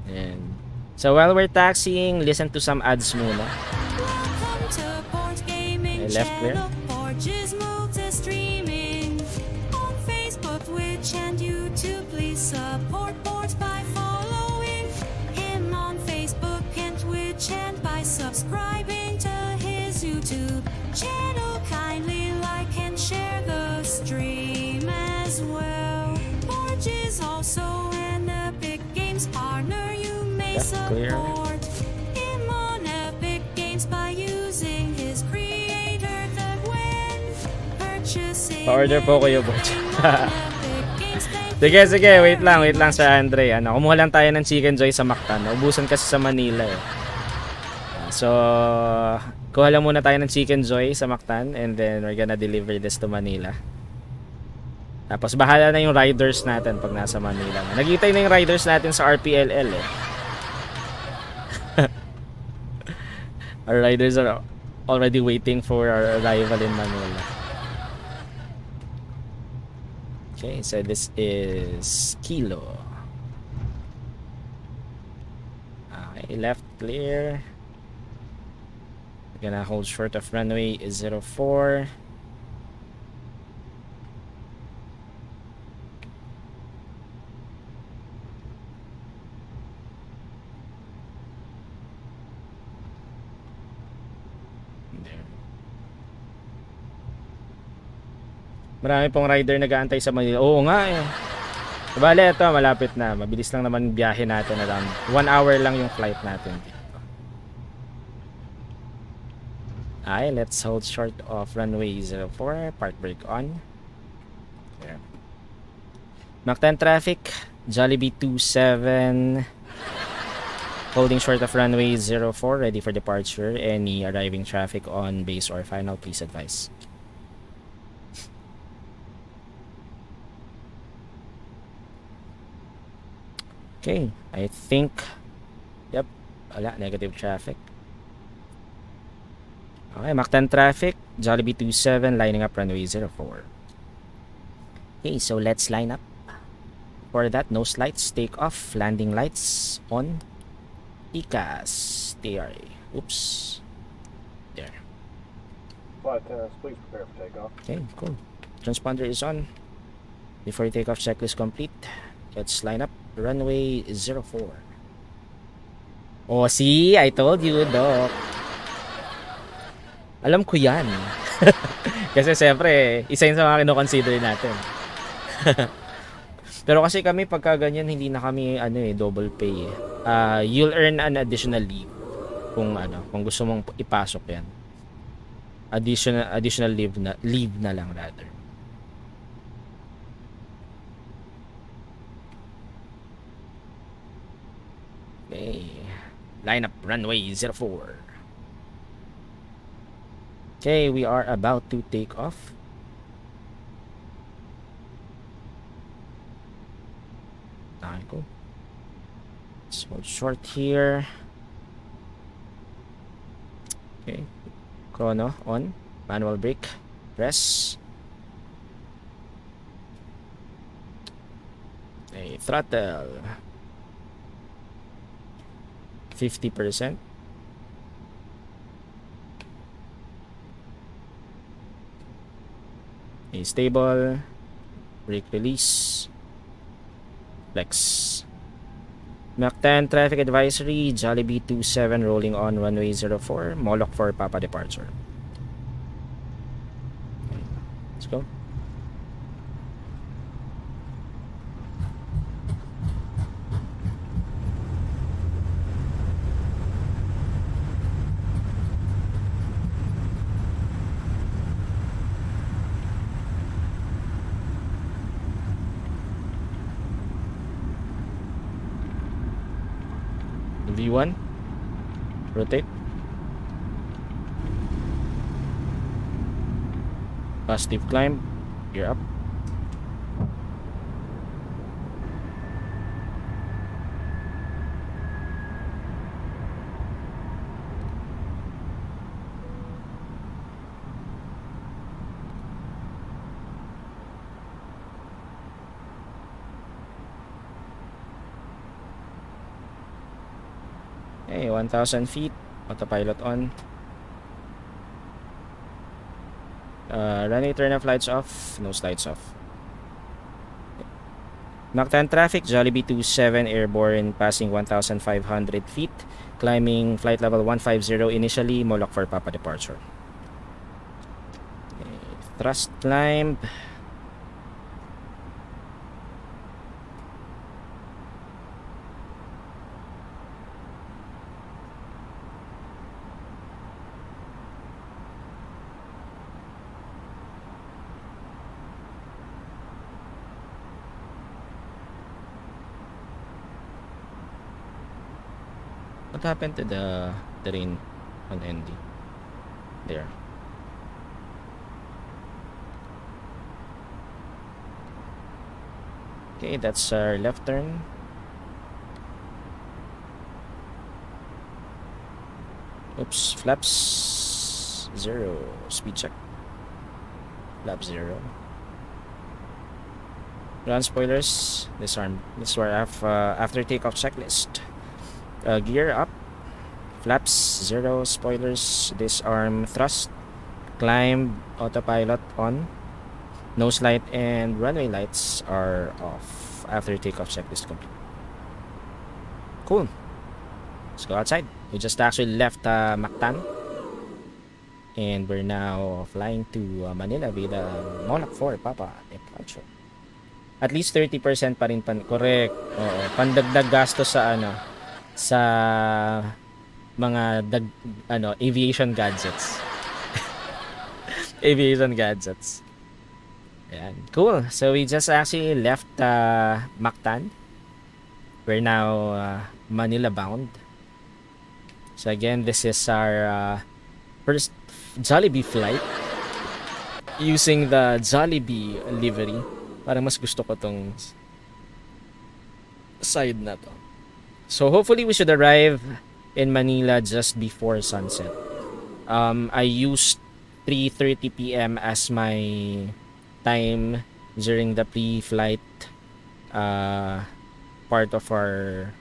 And so while we're taxiing, listen to some ads muna. Left clear. And YouTube, please support Borg by following him on Facebook and Twitch, and by subscribing to his YouTube channel. Kindly like and share the stream as well. Borg is also an Epic Games partner. You may support him on Epic Games by using his creator that when purchasing. Pa-order po kayo, Borg. Sige, wait lang Sir Andre. Ano, kumuha lang tayo ng Chicken Joy sa Mactan. Naubusan kasi sa Manila eh. So, kuha lang muna tayo ng Chicken Joy sa Mactan and then we're gonna deliver this to Manila. Tapos bahala na yung riders natin pag nasa Manila. Nagitay na yung riders natin sa RPLL eh. Our riders are already waiting for our arrival in Manila. Okay, so this is Kilo. Okay, left clear. We're gonna hold short of runway 04. Marami pong rider nag-aantay sa Manila. Oo nga eh. Bale, ito, malapit na. Mabilis lang naman biyahe natin. Around 1 hour lang yung flight natin dito. Ay, let's hold short of runway 04. Park brake on. There. Mactan traffic. Jollibee 27. Holding short of runway 04. Ready for departure. Any arriving traffic on base or final, please advise. Okay, I think, yep, wala, negative traffic. Okay, Mactan traffic, Jollibee 27, lining up runway 04. Okay, so let's line up. For that, nose lights, take off, landing lights on, ECAS, TRA, oops, there. Flight attendants, please prepare for takeoff. Okay, cool. Transponder is on. Before takeoff, checklist complete. Let's line up. Runway 04. Oh, see? I told you, Doc. Alam ko yan. Kasi siyempre, isa yun sa mga kinoconsider natin. Pero kasi kami pagka ganyan, hindi na kami double pay eh. You'll earn an additional leave kung gusto mong ipasok yan. Additional leave na lang rather. Okay, line up runway 04. Okay, we are about to take off. Okay, cool. Let's hold short here. Okay, chrono on, manual brake, press. Okay, throttle 50%. Okay, stable, brake release, flex. Mactan traffic advisory, Jollibee 27 rolling on runway 04, Moloch for Papa departure. Okay, let's go. V1, rotate, positive climb, gear up. Okay, 1,000 feet, autopilot on. Runway turn off, lights off, nose lights off. Mactan traffic, Jollibee 27 airborne, passing 1,500 feet, climbing flight level 150 initially, Moloch for Papa departure. Okay, thrust climb. What happened to the terrain on ND? There. Okay, that's our left turn. Oops, flaps 0. Speed check. Flap 0. Run spoilers. Disarm. This is our after takeoff checklist. Gear up. Flaps 0. Spoilers. Disarm. Thrust. Climb. Autopilot on. Nose light and runway lights are off. After takeoff checklist complete. Cool. Let's go outside. We just actually left Mactan. And we're now flying to Manila with Monarch 4 Papa departure. At least 30% pa rin correct. Oo, pandagdag gasto sa sa mga aviation gadgets. Aviation gadgets. Ayan. Cool. So we just actually left Mactan. We're now Manila bound. So again, this is our first Jollibee flight using the Jollibee livery. Parang mas gusto ko tong side na to. So hopefully we should arrive in Manila just before sunset. I used 3:30 p.m. as my time during the pre-flight part of our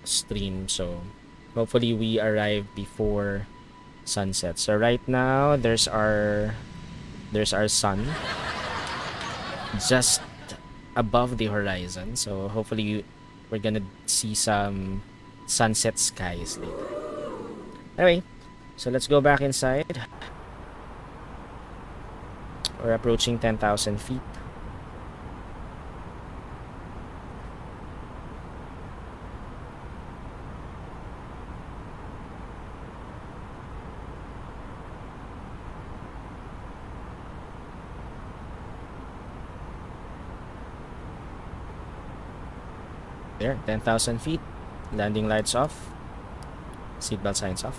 stream. So hopefully we arrive before sunset. So right now there's our sun just above the horizon. So hopefully we're gonna see some sunset skies later. Anyway, so let's go back inside. We're approaching 10,000 feet. There, 10,000 feet. Landing lights off. Seatbelt signs off.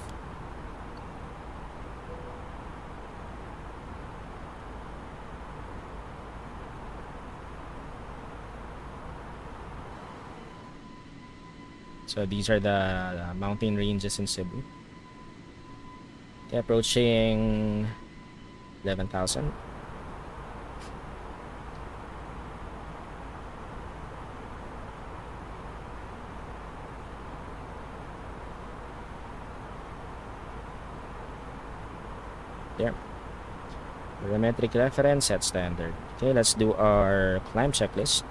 So these are the mountain ranges in Cebu. Okay, approaching 11,000. There. Barometric reference set standard. Okay, let's do our climb checklist.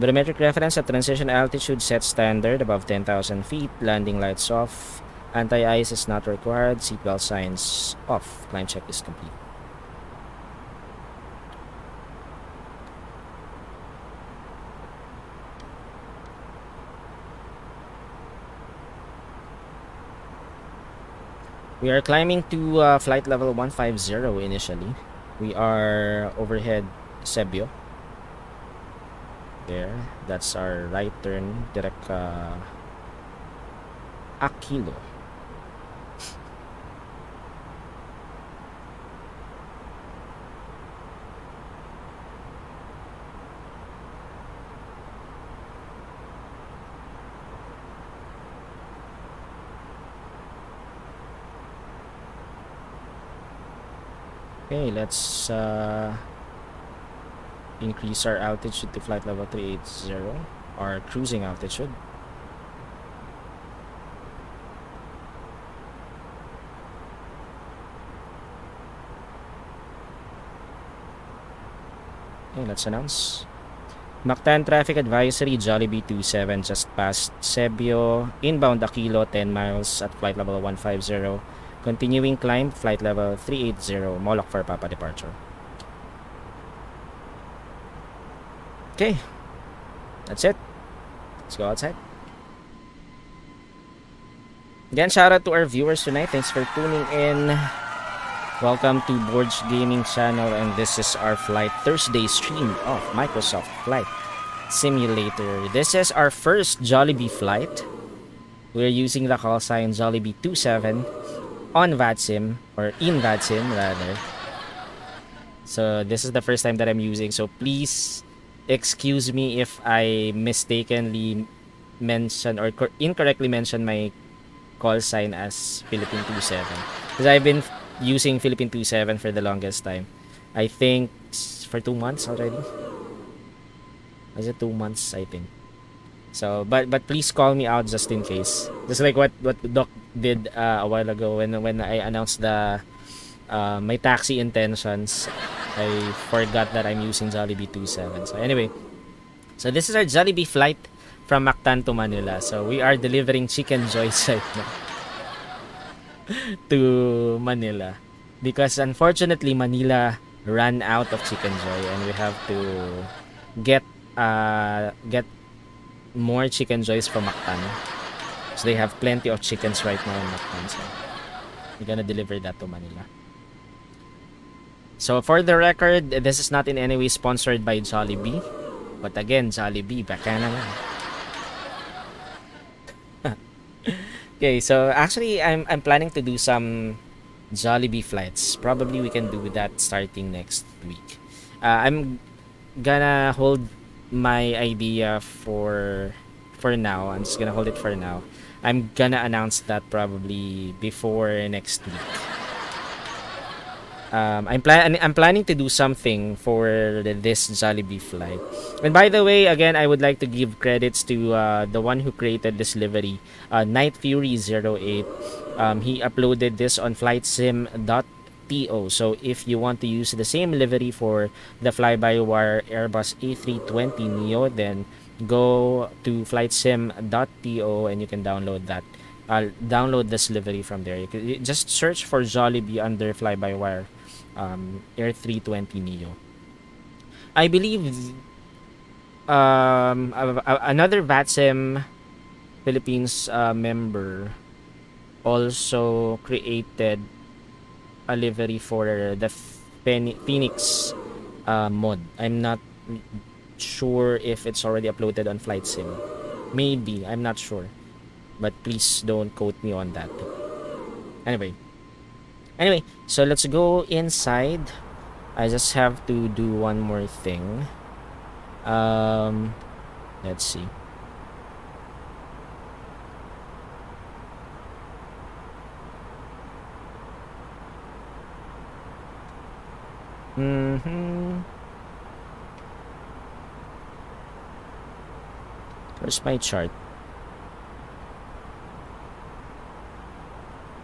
Barometric reference at transition altitude set standard above 10,000 feet. Landing lights off. Anti-ice is not required. Seatbelt signs off. Climb checklist complete. We are climbing to flight level 150 initially. We are overhead Sebio. There, that's our right turn, direct Aquilo. Okay, let's increase our altitude to flight level 380, our cruising altitude. Okay, let's announce. Mactan traffic advisory, Jollibee 27 just past Sebio, inbound Aquilo 10 miles at flight level 150. Continuing climb, flight level 380, Moloch for Papa departure. Okay, that's it. Let's go outside. Again, shout out to our viewers tonight. Thanks for tuning in. Welcome to BORGGAMING channel, and this is our flight Thursday stream of Microsoft Flight Simulator. This is our first Jollibee flight. we're using the call sign Jollibee27 on VATSIM, or in VATSIM rather. So this is the first time that I'm using, so please excuse me if I mistakenly mention or incorrectly mention my call sign as Philippine27, because I've been using Philippine27 for the longest time. I think for 2 months already. Was it 2 months? I think. So, but please call me out just in case. Just like what Doc did a while ago when I announced the my taxi intentions. I forgot that I'm using Jollibee 27. So anyway, so this is our Jollibee flight from Mactan to Manila. So we are delivering chicken joys right now to Manila, because unfortunately Manila ran out of chicken joy and we have to get more chicken joys from Mactan. So they have plenty of chickens right now in Mactan. So we're gonna deliver that to Manila. So for the record, this is not in any way sponsored by Jollibee. But again, Jollibee, baka naman. Okay, so actually I'm planning to do some Jollibee flights. Probably we can do that starting next week. I'm gonna hold my idea for now. I'm just gonna hold it for now. I'm gonna announce that probably before next week. I'm planning to do something for this Jollibee flight. And by the way, again, I would like to give credits to the one who created this livery, Night Fury 08. He uploaded this on flightsim.to. So if you want to use the same livery for the fly-by-wire Airbus A320neo, then go to flightsim.to and you can download that. Download this livery from there. You can just search for Jollibee under fly-by-wire Air 320 Neo. I believe another VATSIM Philippines member also created a livery for the Phoenix mod. I'm not sure if it's already uploaded on FlightSim. Maybe, I'm not sure. But please don't quote me on that. Anyway, so let's go inside. I just have to do one more thing. Let's see. Where's my chart?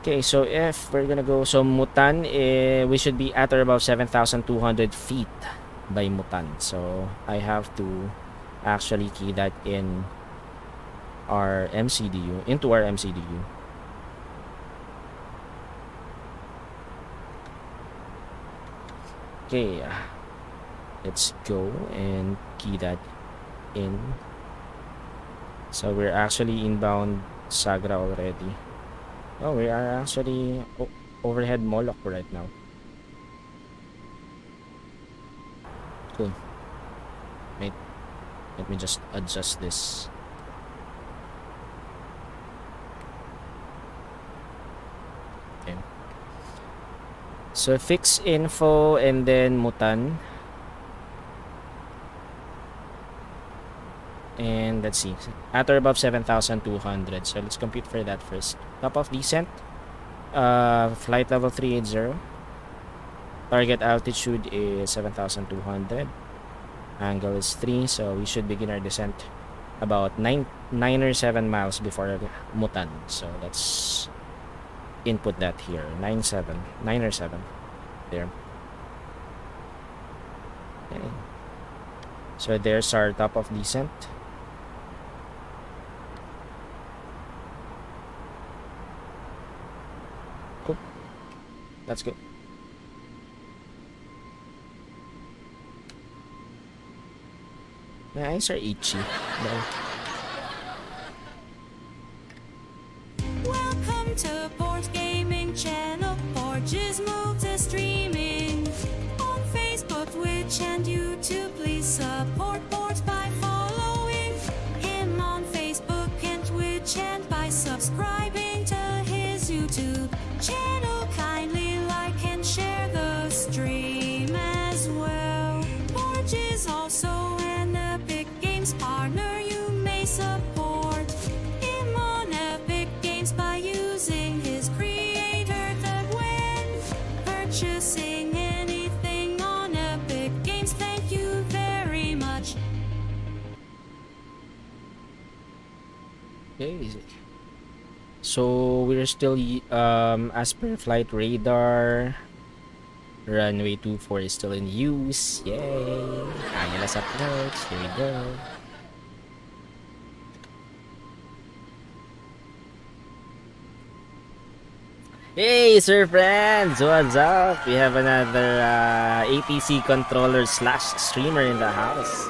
Okay, so if we're gonna go, so Mutan, we should be at or about 7,200 feet by Mutan. So I have to actually key that in our MCDU, into our MCDU. Okay, let's go and key that in. So we're actually inbound Sagra already. Oh, we are actually overhead Moloch right now. Cool. Wait, let me just adjust this. Okay. So fix info and then Mutan. And let's see, at or above 7,200. So let's compute for that first. Top of descent, flight level 380. Target altitude is 7,200. Angle is 3, so we should begin our descent about 9 or 7 miles before Mutan. So let's input that here. 9 or 7. There. Okay. So there's our top of descent. Cool. Let's go. My eyes are itchy. No. Welcome to Borg Gaming channel. Borg is multi-streaming on Facebook, Twitch, and YouTube. Please support Borg by following him on Facebook and Twitch and by subscribing. Okay. So we're still as per flight radar, runway 24 is still in use. Yay! ILS approach. Here we go. Hey, Sir Friends! What's up? We have another ATC controller slash streamer in the house.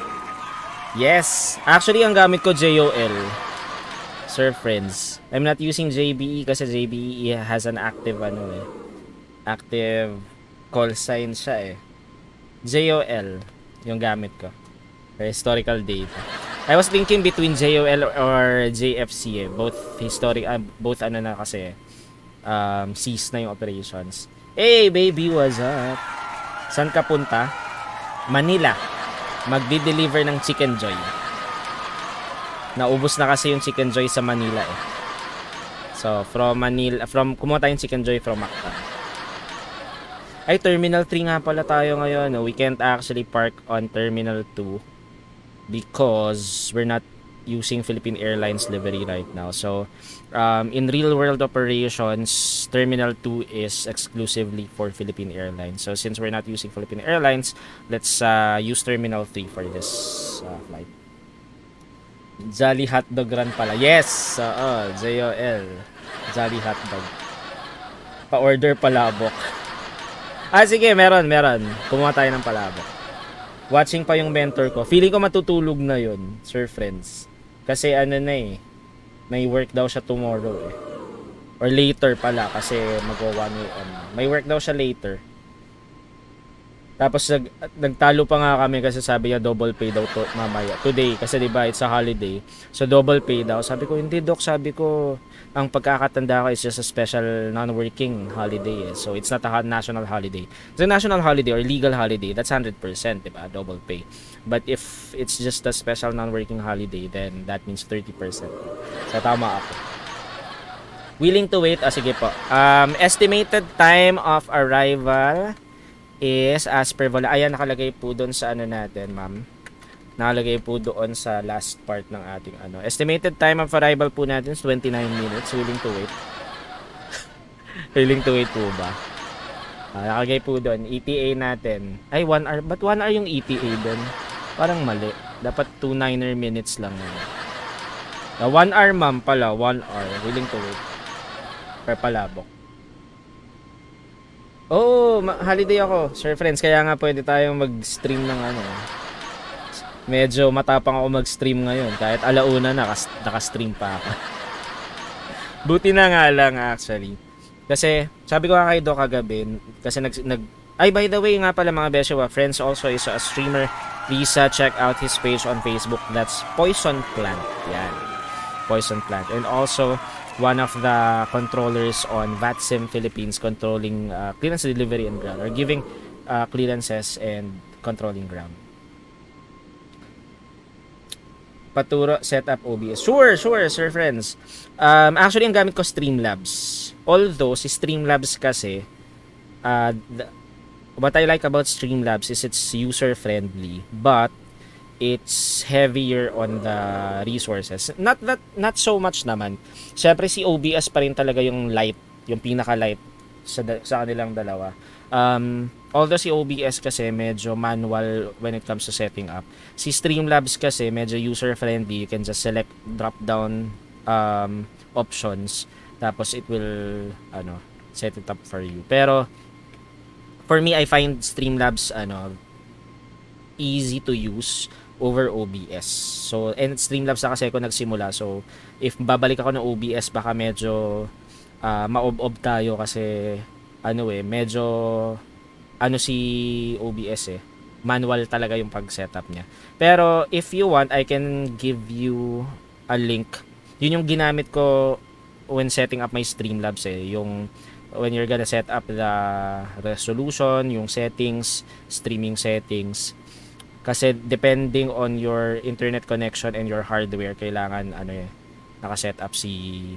Yes! Actually, ang gamit ko JOL. Sir Friends. I'm not using JBE kasi JBE has an active active call sign siya eh. JOL yung gamit ko. For historical data. I was thinking between JOL or JFC eh. Both both ano na kasi cease na yung operations. Hey baby, what's up? Saan ka punta? Manila. Magdi-deliver ng Chicken Joy. Naubos na kasi yung Chicken Joy sa Manila eh. So from Manila, kumuha tayong Chicken Joy from Mactan. Ay, Terminal 3 nga pala tayo ngayon. We can't actually park on Terminal 2 because we're not using Philippine Airlines livery right now. So, in real world operations, Terminal 2 is exclusively for Philippine Airlines. So, since we're not using Philippine Airlines, let's use Terminal 3 for this flight. Jolly Hotdog Run pala. Yes! JOL. Jolly Hotdog. Pa-order palabok. Sige, meron. Kumuha tayo ng palabok. Watching pa yung mentor ko. Feeling ko matutulog na yun, Sir Friends. Kasi may work daw siya tomorrow eh. Or later pala kasi magwa 1 AM. May work daw siya later. Tapos nagtalo pa nga kami kasi sabi niya double pay daw to mamaya. Today kasi 'di ba it's a holiday. So double pay daw. Sabi ko hindi doc, sabi ko ang pagkakatanda ko is just a special non-working holiday. So it's not a national holiday. It's a national holiday or legal holiday. That's 100%, 'di ba? Double pay. But if it's just a special non-working holiday, then that means 30%. So tama ako. Willing to wait? Sige po. Estimated time of arrival is as per vola. Ayan, nakalagay po doon sa ano natin, ma'am. Nakalagay po doon sa last part ng ating ano. Estimated time of arrival po natin is 29 minutes. Willing to wait. Willing to wait po ba? Nakalagay po doon. ETA natin. Ay, 1 hour. Ba't 1 hour yung ETA doon? Parang mali. Dapat 2 minutes lang. 1 hour, ma'am, pala. 1 hour. Willing to wait. Per palabok. Oh, holiday ako, Sir Friends. Kaya nga pwede tayong mag-stream ng ano. Medyo matapang ako mag-stream ngayon. Kahit alauna na, naka-stream pa ako. Buti na nga lang actually. Kasi, sabi ko nga kay Doc kagabi, kasi ay, by the way nga pala mga Beshiewap, Friends also is a streamer. Please check out his page on Facebook. That's Poison Plant. Yan. Poison Plant. And also, one of the controllers on VATSIM Philippines controlling clearance delivery and ground or giving clearances and controlling ground. Paturo setup OBS. Sure, Sir Friends. Actually, ang gamit ko Streamlabs. Although, si Streamlabs kasi, what I like about Streamlabs is it's user-friendly, but it's heavier on the resources. Not so much naman. Syempre si OBS pa rin talaga yung light, yung pinaka-light sa kanilang dalawa. Although si OBS kasi medyo manual when it comes to setting up. Si Streamlabs kasi medyo user-friendly. You can just select drop-down options, tapos it will set it up for you. Pero for me, I find Streamlabs easy to use over OBS. So, and Streamlabs na kasi ako nagsimula. So, if babalik ako ng OBS, baka medyo maob-ob tayo kasi medyo si OBS manual talaga yung pag-setup niya. Pero, if you want, I can give you a link. Yun yung ginamit ko when setting up my Streamlabs yung when you're gonna set up the resolution, yung settings, streaming settings. Kasi depending on your internet connection and your hardware, kailangan naka-set up si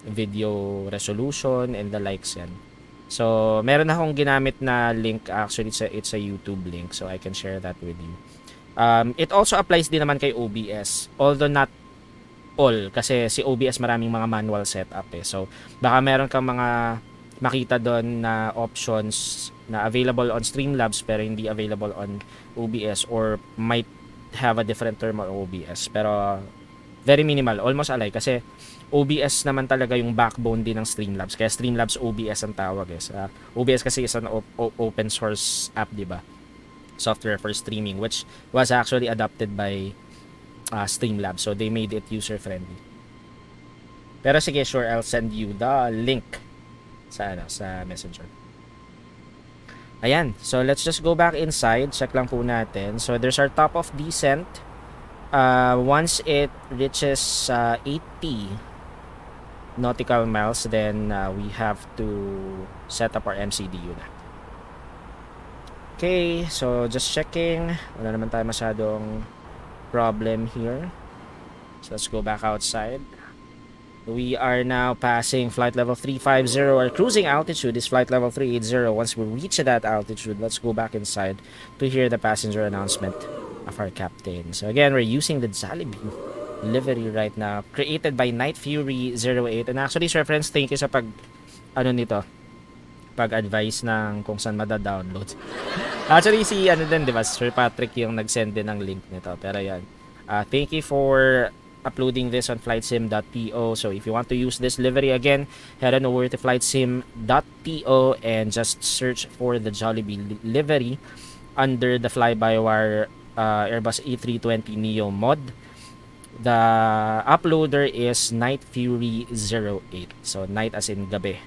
video resolution and the likes yan. So, meron akong ginamit na link. Actually, it's a YouTube link, so I can share that with you. It also applies din naman kay OBS, although not all kasi si OBS maraming mga manual setup eh. So baka meron kang mga makita doon na options na available on Streamlabs pero hindi available on OBS or might have a different term on OBS. Pero very minimal, almost alike kasi OBS naman talaga yung backbone din ng Streamlabs. Kaya Streamlabs OBS ang tawag eh. OBS kasi is an open source app, di ba? Software for streaming which was actually adopted by Streamlabs. So they made it user friendly. Pero sige, sure, I'll send you the link sa Messenger. Ayan. So let's just go back inside. Check lang po natin. So there's our top of descent. Once it reaches 80 nautical miles, then we have to set up our MCDU na. Okay, so just checking. Wala naman tayo masyadong problem here. So let's go back outside. We are now passing flight level 350. Our cruising altitude is flight level 380. Once we reach that altitude, let's go back inside to hear the passenger announcement of our captain. So again, we're using the Jollibee livery right now, created by Night Fury 08. And actually, sir friends, thank you sa pag-advise ng kung saan mada-download. Actually, si din, di ba, Sir Patrick yung nag-send din ng link nito. Pero yan, thank you for uploading this on flightsim.to. So if you want to use this livery again, head on over to flightsim.to and just search for the Jollibee livery under the fly-by-wire Airbus A320neo mod. The uploader is Night Fury 08. So night as in gabi.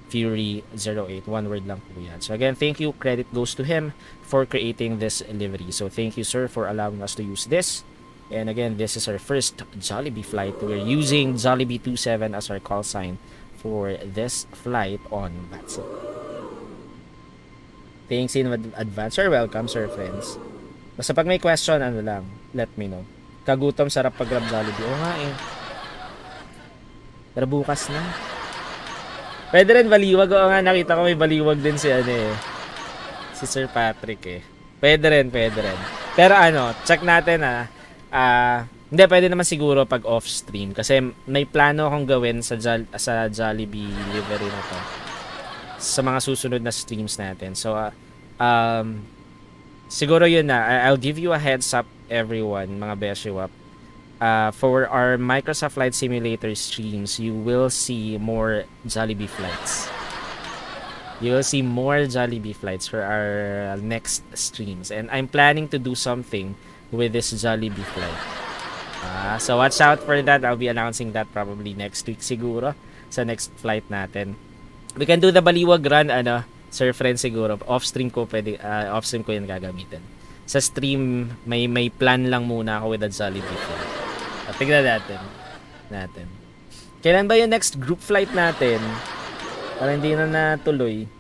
Fury 08. One word lang po yan. So again, thank you. Credit goes to him for creating this livery. So thank you, sir, for allowing us to use this. And again, this is our first Jollibee flight. We're using Jollibee 27 as our call sign for this flight on Batson. Thanks in advance. Sir, welcome, sir, friends. Basta pag may question, let me know. Kagutom, sarap pag-grab Jollibee. Oo nga eh. Pero bukas na. Pwede rin baliwag. Oo nga, nakita ko may baliwag din si si Sir Patrick eh. Pwede rin. Pero check natin hindi, pwede naman siguro pag off-stream. Kasi may plano akong gawin sa Jollibee livery na to. Sa mga susunod na streams natin. So, siguro yun na. I'll give you a heads up, everyone, mga Beshiewap. For our Microsoft Flight Simulator streams, you will see more Jollibee flights. You will see more Jollibee flights for our next streams. And I'm planning to do something with this Jollibee flight. So watch out for that. I'll be announcing that probably next week siguro sa next flight natin. We can do the baliwag run, Sir Friend siguro. Off-stream ko yung gagamitin. Sa stream, may plan lang muna ako with the Jollibee flight. Tignan natin. Kailan ba yung next group flight natin? Para hindi na natuloy.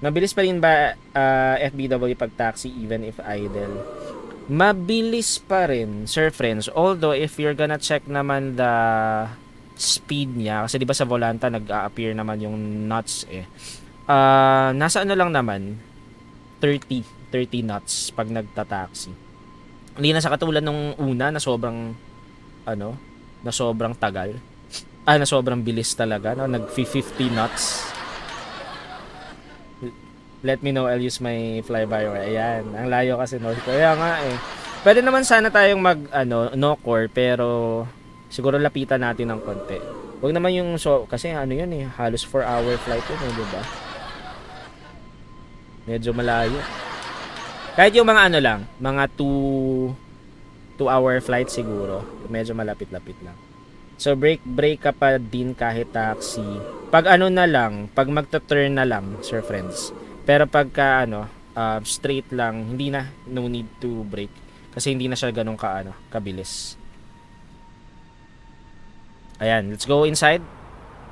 Mabilis pa rin ba FBW pag taxi even if idle? Mabilis pa rin, Sir Friends. Although if you're gonna check naman the speed niya, kasi di ba sa volanta nag-a-appear naman yung knots eh. Nasa lang naman 30 knots pag nagta-taxi. Hindi na sa katulad nung una na sobrang na sobrang tagal. Na sobrang bilis talaga, no? Nag-50 knots. Let me know, I'll use my fly-by-wire. Ayan, ang layo kasi North Korea nga eh. Pwede naman sana tayong no-core, pero siguro lapitan natin ng konti. Huwag naman yung kasi yun eh, halos 4-hour flight yun eh, diba? Medyo malayo. Kahit yung mga lang, mga 2-hour flight siguro, medyo malapit-lapit lang. So break ka pa din kahit taxi. Pag na lang, pag magta-turn na lang, Sir Friends. Pero pagka straight lang, hindi na, no need to brake kasi hindi na siya ganun kabilis. Ayan, let's go inside.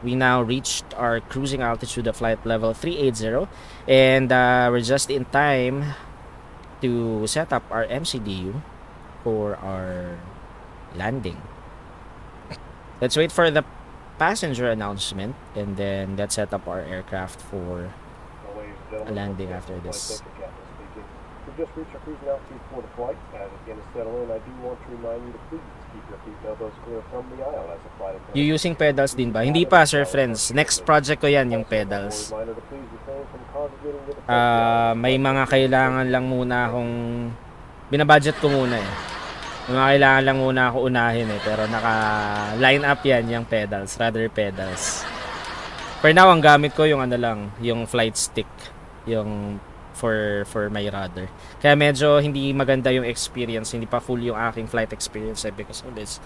We now reached our cruising altitude of flight level 380 and we're just in time to set up our MCDU for our landing. Let's wait for the passenger announcement and then let's set up our aircraft for a landing after this. We've just reached our cruising altitude for the flight. As it begins to settle in, I do want to remind you to please keep your feet elbows clear from the aisle as the flight attendant. You using pedals din ba? Hindi pa, Sir Friends. Next project ko yan, yung pedals. Reminder to please refrain from congregating with the May mga kailangan lang muna akong binabudget ko muna eh. May mga kailangan lang muna ako unahin eh, pero naka-line up yan yung pedals, rudder pedals. For now, ang gamit ko yung ano lang, yung flight stick, yung for my rudder. Kaya medyo hindi maganda yung experience, hindi pa full yung aking flight experience eh, because of this.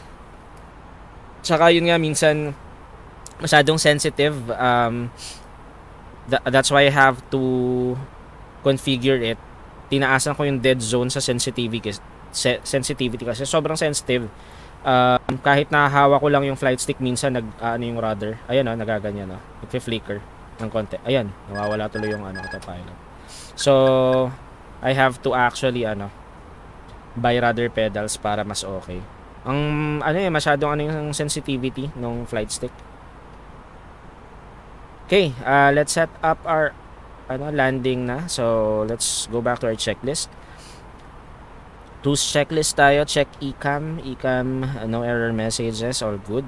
Tsaka yun nga, minsan masyadong sensitive. That's why I have to configure it. Tinaasan ko yung dead zone sa sensitivity kasi sobrang sensitive. Kahit nahahawak ko lang yung flight stick, minsan ano yung rudder. Ayan nagaganyan nagfi-flicker ng konti. Ayan, nawawala tuloy yung autopilot. So I have to actually buy rudder pedals para mas okay. Ang masyadong yung sensitivity ng flight stick. Okay, let's set up our landing na. So let's go back to our checklist. Tools checklist tayo. Check ECAM, no error messages, all good.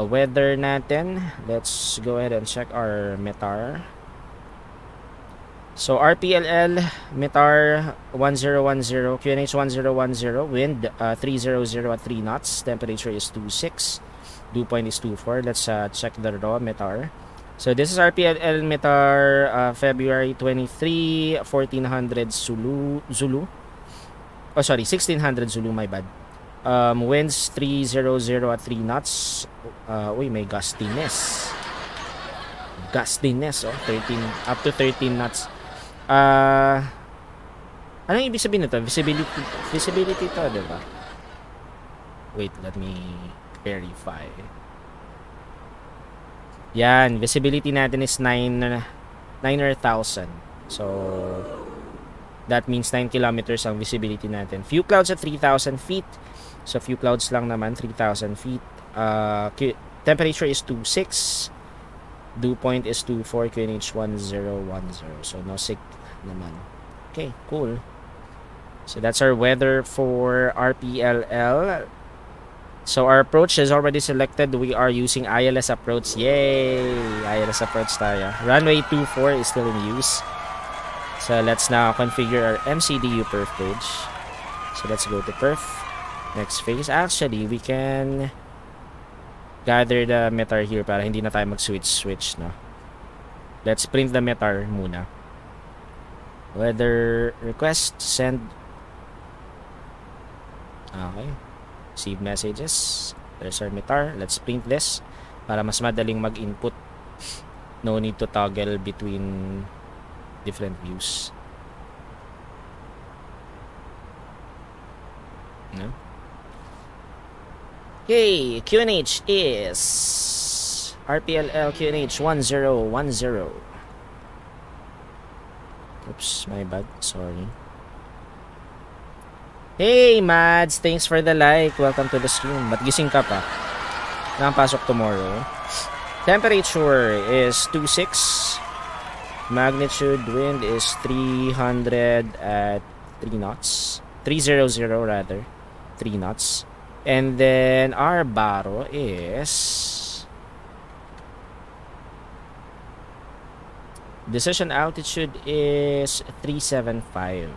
Weather natin, let's go ahead and check our METAR. So RPLL METAR 1010, QNH 1010, wind 300 at 3 knots, temperature is 26, dew point is 24. Let's check the raw METAR. So this is RPLL METAR February 23, 1400 Zulu. Oh sorry, 1600 Zulu, my bad. Winds 300 at 3 knots. Uy, may gustiness. Gustiness, 13 up to 13 knots. Anong ibig sabihin nito? Visibility to, diba? Wait, let me verify. Yan, visibility natin is 9,000. So that means 9 kilometers ang visibility natin. Few clouds at 3,000 feet. So few clouds lang naman, 3,000 feet. Temperature is 26. Dew point is 24, QNH 1010. So no sig naman. Okay, cool. So that's our weather for RPLL. So our approach is already selected. We are using ILS approach. Yay! ILS approach tayo. Runway 24 is still in use. So let's now configure our MCDU perf page. So let's go to perf. Next phase. Actually, we can gather the METAR here para hindi na tayo mag-switch, no? Let's print the METAR muna. Weather request, send. Okay. Receive messages. There's our METAR. Let's print this para mas madaling mag-input. No need to toggle between different views. No? Okay, QNH is RPLL QNH 1010. Oops, my bad. Sorry. Hey, Mads! Thanks for the like. Welcome to the stream. Ba't gising ka pa? Nakapasok tomorrow. Temperature is 26. Magnitude wind is 300 at 3 knots. 300 rather. 3 knots. And then our baro is decision altitude is 375.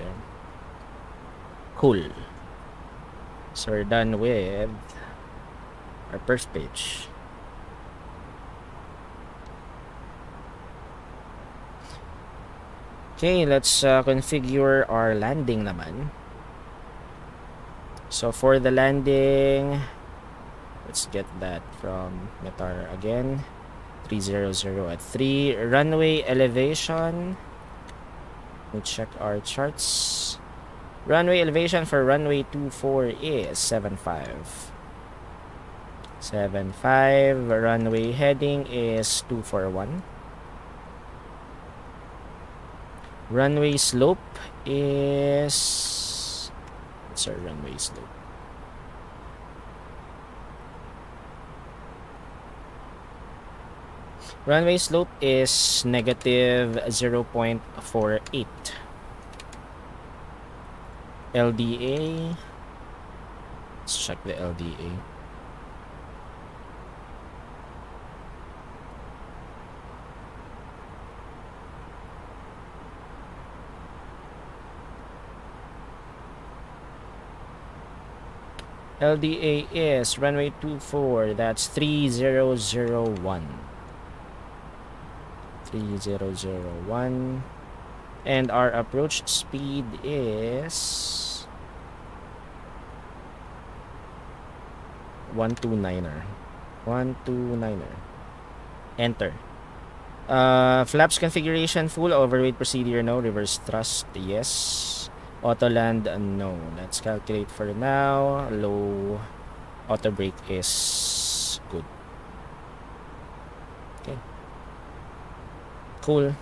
There. Cool. So we're done with our first page. Okay, let's configure our landing naman. So for the landing, let's get that from METAR again. 300 at 3. Runway elevation. Let me check our charts. Runway elevation for runway 24 is 75. 75. Runway heading is 241. Runway slope is... What's our runway slope? Runway slope is negative 0.48. LDA. Let's check the LDA. LDA is runway 24. That's 3001. 3001. And our approach speed is 129er. 129er. Enter. Flaps configuration full. Overweight procedure no. Reverse thrust yes. Auto land no. Let's calculate for now. Low auto brake is good. Okay. Cool.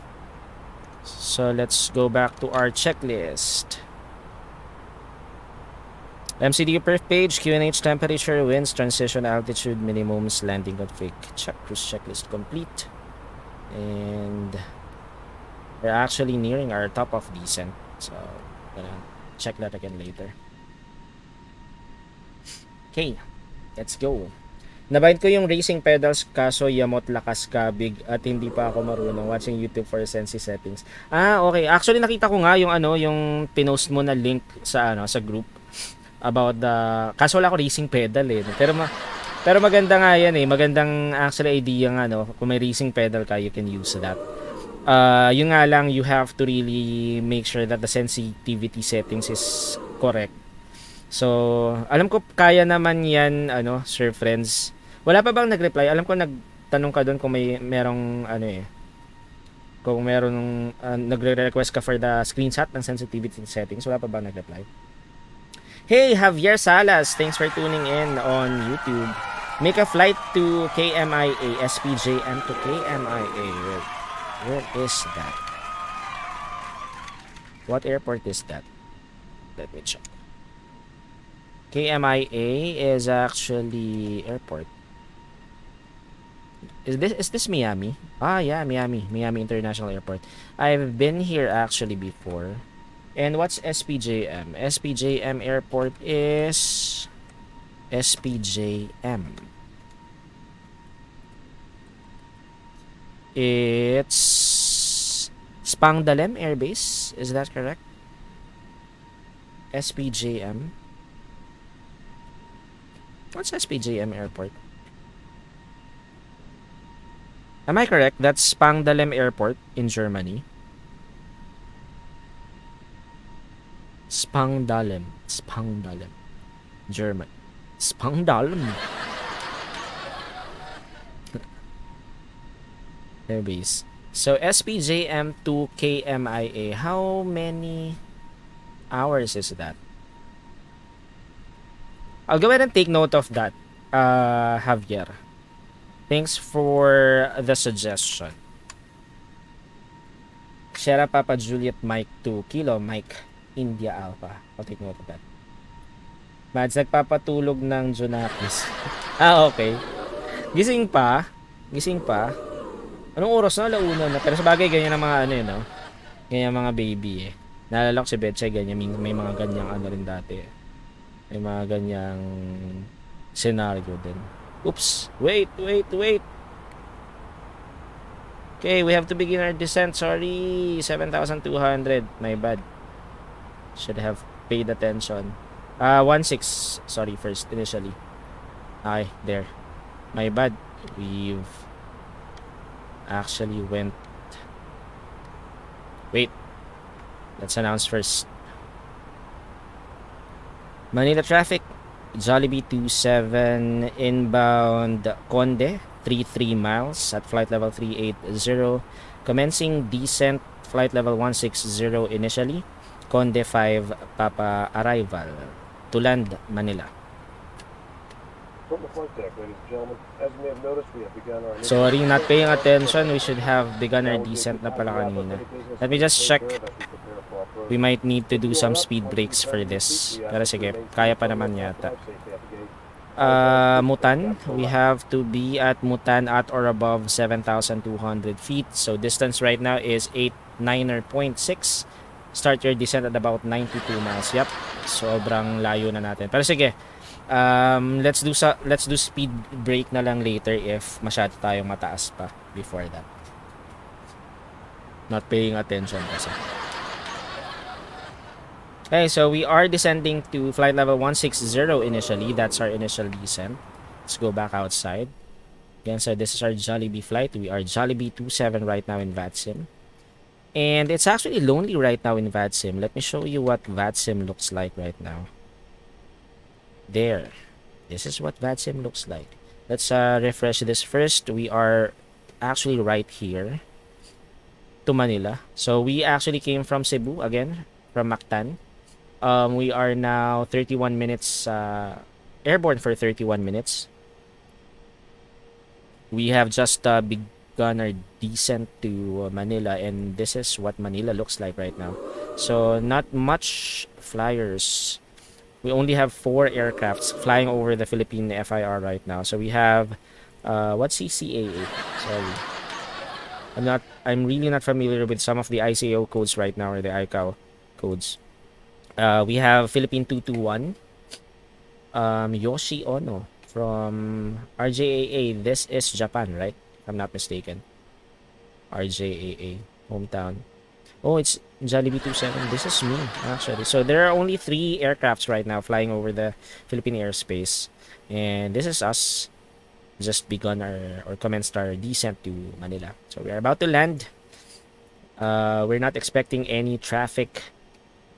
So let's go back to our checklist. MCD perf page, QNH temperature, winds, transition altitude, minimums, landing config. Check, cruise checklist complete. And we're actually nearing our top of descent. So gonna check that again later. Okay, let's go. Nabind ko yung racing pedals kaso yamot lakas kabig at hindi pa ako marunong watching YouTube for sensi settings. Okay. Actually nakita ko nga yung yung pinost mo na link sa sa group about the kaso wala ako racing pedal eh. Pero maganda nga yan eh. Magandang actually idea nga kung may racing pedal ka you can use that. Yun nga lang you have to really make sure that the sensitivity settings is correct. So, alam ko kaya naman yan Sir Friends. Wala pa bang nag-reply? Alam ko nagtanong ka doon kung merong kung merong nagre-request ka for the screenshot ng sensitivity settings. Wala pa bang nag-reply? Hey, Javier Salas, thanks for tuning in on YouTube. Make a flight to KMIA, SPJM to KMIA. Where is that? What airport is that? Let me check. KMIA is actually airport. Is this Miami? Yeah, Miami International Airport. I've been here actually before. And what's SPJM? SPJM airport is SPJM. It's Spangdahlem Air Base. Is that correct? SPJM. What's SPJM airport? Am I correct? That's Spangdahlem Airport in Germany. Spangdahlem, German. Spangdahlem. Airbase. So SPJM to KMIA. How many hours is that? I'll go ahead and take note of that, Javier. Thanks for the suggestion. Sierra Papa Juliet Mike 2 Kilo Mike India Alpha. I'll take note of that. Mads, nagpapatulog ng Junakis. Okay. Gising pa. Anong oras na? Alauna na. Pero sa bagay, ganyan ang mga ganyan mga baby eh. Naalala ko si Betchay, ganyan. May mga ganyang rin dati eh. May mga ganyang scenario din. Oops. Wait. Okay, we have to begin our descent. Sorry. 7,200. My bad. Should have paid attention. 1.6. Sorry, first, initially. Okay, there. My bad. We've actually went... Wait. Let's announce first. Manila traffic. Jollibee 27 inbound Conde 33 miles at flight level 380. Commencing descent flight level 160 initially. Conde 5 Papa arrival to land Manila. From the flight deck, ladies and gentlemen, as you may have noticed, we have begun our... Sorry, not paying attention. We should have begun our descent na pala kanina. Let me just check. We might need to do some speed breaks for this. Pero sige, kaya pa naman yata. Mutan. We have to be at Mutan at or above 7,200 feet. So distance right now is 89.6. Start your descent at about 92 miles. Yep. Sobrang layo na natin. Pero sige. Let's do speed break na lang later if masyado tayong mataas pa before that. Not paying attention kasi. Okay, so we are descending to flight level 160 initially. That's our initial descent. Let's go back outside. Again, so this is our Jollibee flight. We are Jollibee 27 right now in VATSIM. And it's actually lonely right now in VATSIM. Let me show you what VATSIM looks like right now. There. This is what VATSIM looks like. Let's refresh this first. We are actually right here to Manila. So we actually came from Cebu again, from Mactan. We are now 31 minutes airborne for 31 minutes. We have just begun our descent to Manila, and this is what Manila looks like right now. So not much flyers. We only have 4 aircrafts flying over the Philippine FIR right now. So we have what's CCAA? Sorry. I'm really not familiar with some of the ICAO codes right now, or the ICAO codes. We have Philippine 221. Yoshi Ono from RJAA. This is Japan, right? If I'm not mistaken. RJAA. Hometown. Oh, it's Jollibee 27. This is me, actually. So there are only 3 aircrafts right now flying over the Philippine airspace. And this is us. Just begun or commenced our descent to Manila. So we are about to land. We're not expecting any traffic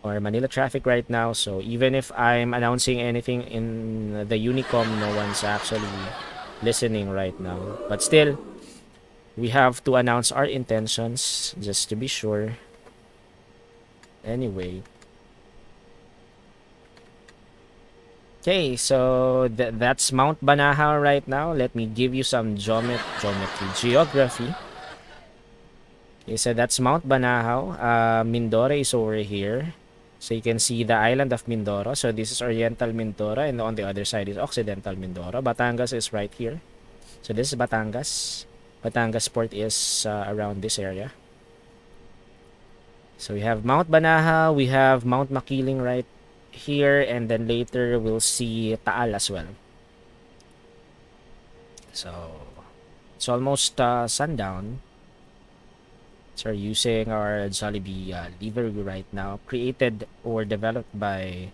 or Manila traffic right now. So even if I'm announcing anything in the Unicom, no one's actually listening right now. But still, we have to announce our intentions just to be sure. Anyway. Okay, so that's Mount Banahaw right now. Let me give you some geography. Okay, so that's Mount Banahaw. Mindoro is over here. So you can see the island of Mindoro. So this is Oriental Mindoro, and on the other side is Occidental Mindoro. Batangas is right here. So this is Batangas. Batangas port is around this area. So we have Mount Banahaw, we have Mount Makiling right here, and then later we'll see Taal as well. So it's almost sundown. So we're using our Jollibee livery right now, created or developed by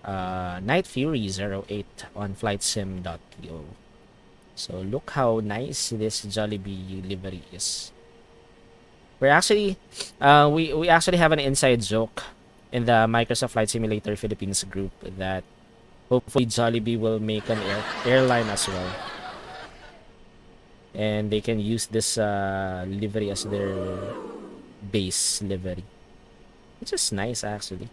Night Fury 08 on flightsim.to. So look how nice this Jollibee livery is. We're actually we actually have an inside joke in the Microsoft Flight Simulator Philippines group that hopefully Jollibee will make an airline as well, and they can use this livery as their base livery, which is nice actually.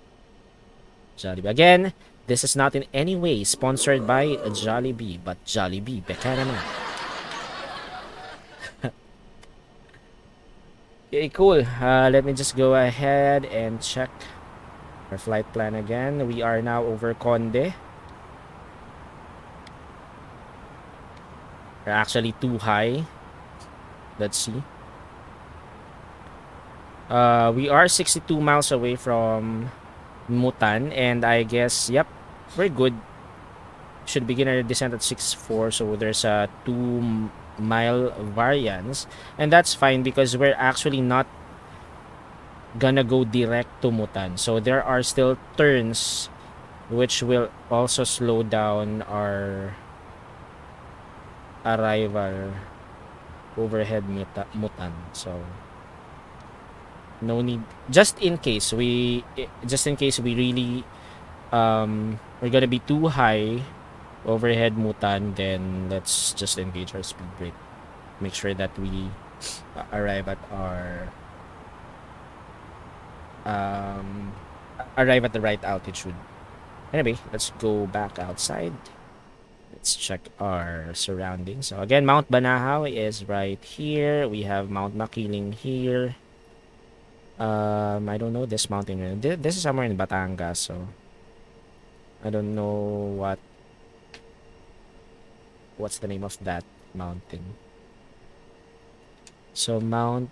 Jollibee again. This is not in any way sponsored by Jollibee, but Jollibee, beka naman. Okay, cool. Let me just go ahead and check our flight plan again. We are now over Conde. We're actually too high. Let's see. We are 62 miles away from Mutan, and I guess, yep, we're good. Should begin our descent at 6.4, so there's a 2-mile variance, and that's fine because we're actually not gonna go direct to Mutan. So there are still turns which will also slow down our arrival overhead Mutan. So no need, just in case we really we're gonna be too high overhead Mutan, then let's just engage our speed brake. Make sure that we arrive at our arrive at the right altitude. Anyway, let's go back outside. Let's check our surroundings. So again, Mount Banahaw is right here. We have Mount Makiling here. I don't know this mountain. This is somewhere in Batangas, so I don't know what what's the name of that mountain. So Mount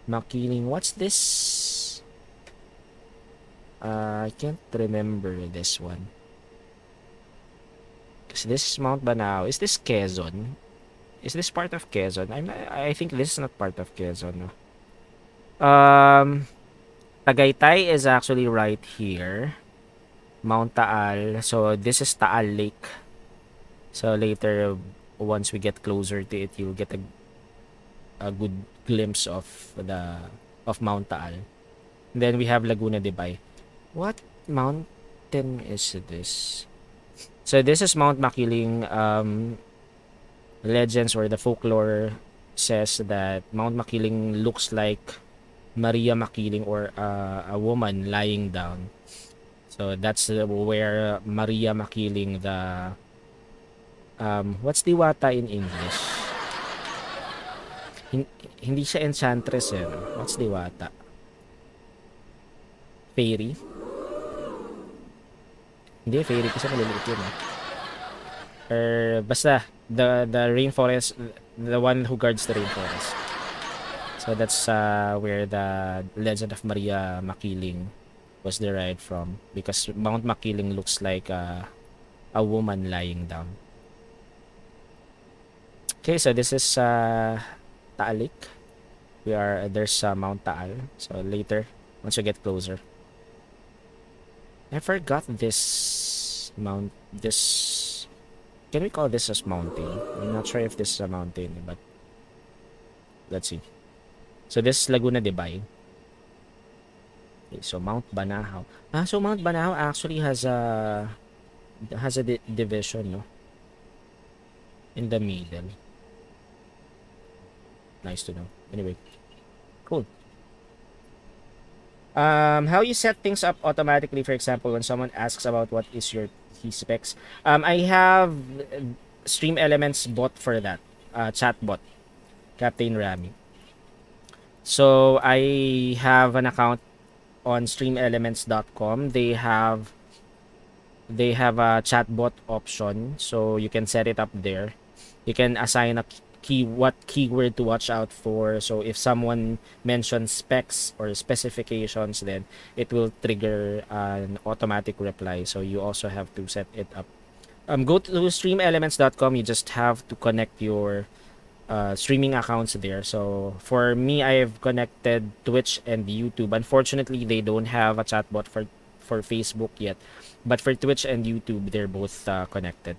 Makiling, what's this? I can't remember this one. Because this is Mount Banao. Is this Quezon? Is this part of Quezon? I think this is not part of Quezon. No? Tagaytay is actually right here. Mount Taal. So this is Taal Lake. So later, once we get closer to it, you'll get a good glimpse of Mount Taal. And then we have Laguna de Bay. What mountain is this? So this is Mount Makiling. Legends or the folklore says that Mount Makiling looks like Maria Makiling, or a woman lying down. So that's where Maria Makiling, the what's diwata in English? Hindi siya enchantress eh. No? What's diwata? Fairy? Hindi, fairy kasi maliliit yun eh. Or basta the rainforest, the one who guards the rainforest. So that's where the legend of Maria Makiling was derived from, because Mount Makiling looks like a woman lying down. Okay, so this is Taalik. There's Mount Taal. So later, once you get closer. I forgot this can we call this as mountain? I'm not sure if this is a mountain, but let's see. So this is Laguna de Bay. Okay, so Mount Banahaw. So Mount Banahaw actually has a division, no? In the middle. Nice to know. Anyway, cool. How you set things up automatically, for example, when someone asks about what is your key specs. I have Stream Elements bot for that. Chat bot. Captain Rami. So I have an account on streamelements.com. They have a chatbot option, so you can set it up there. You can assign what keyword to watch out for. So if someone mentions specs or specifications, then it will trigger an automatic reply. So you also have to set it up. Go to streamelements.com. You just have to connect your streaming accounts there. So for me, I've connected Twitch and YouTube. Unfortunately, they don't have a chatbot for Facebook yet, but for Twitch and YouTube, they're both connected.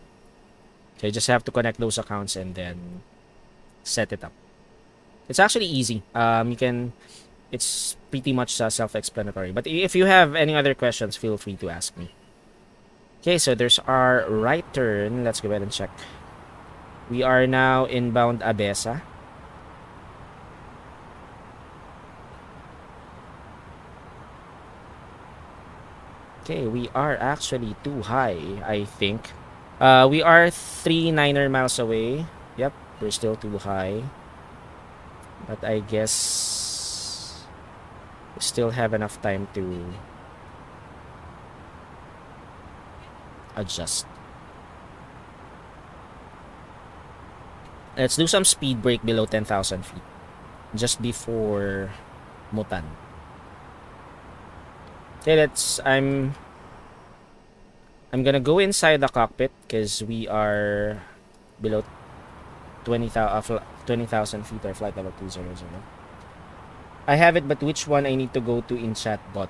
So you just have to connect those accounts and then set it up. It's actually easy. It's pretty much self-explanatory. But if you have any other questions, feel free to ask me. Okay, so there's our right turn. Let's go ahead and check. We are now inbound Abesa. Okay, we are actually too high, I think. We are 3 miles away. Yep, we're still too high. But I guess we still have enough time to adjust. Let's do some speed break below 10,000 feet. Just before Mutan. Okay, I'm gonna go inside the cockpit because we are below 20,000 feet or flight level 200. I have it, but which one I need to go to in chatbot?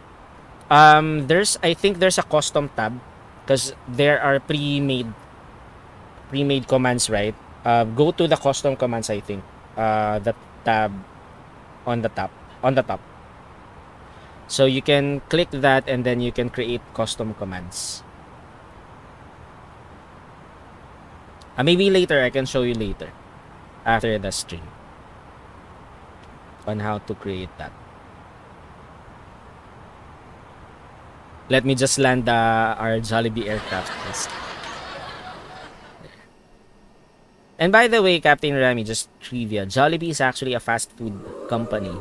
I think there's a custom tab because there are pre-made commands, right? Go to the custom commands, I think. The tab on the top. So you can click that and then you can create custom commands. Maybe later, I can show you later. After the stream. On how to create that. Let me just land our Jollibee aircraft first. And by the way, Captain Rami, just trivia. Jollibee is actually a fast food company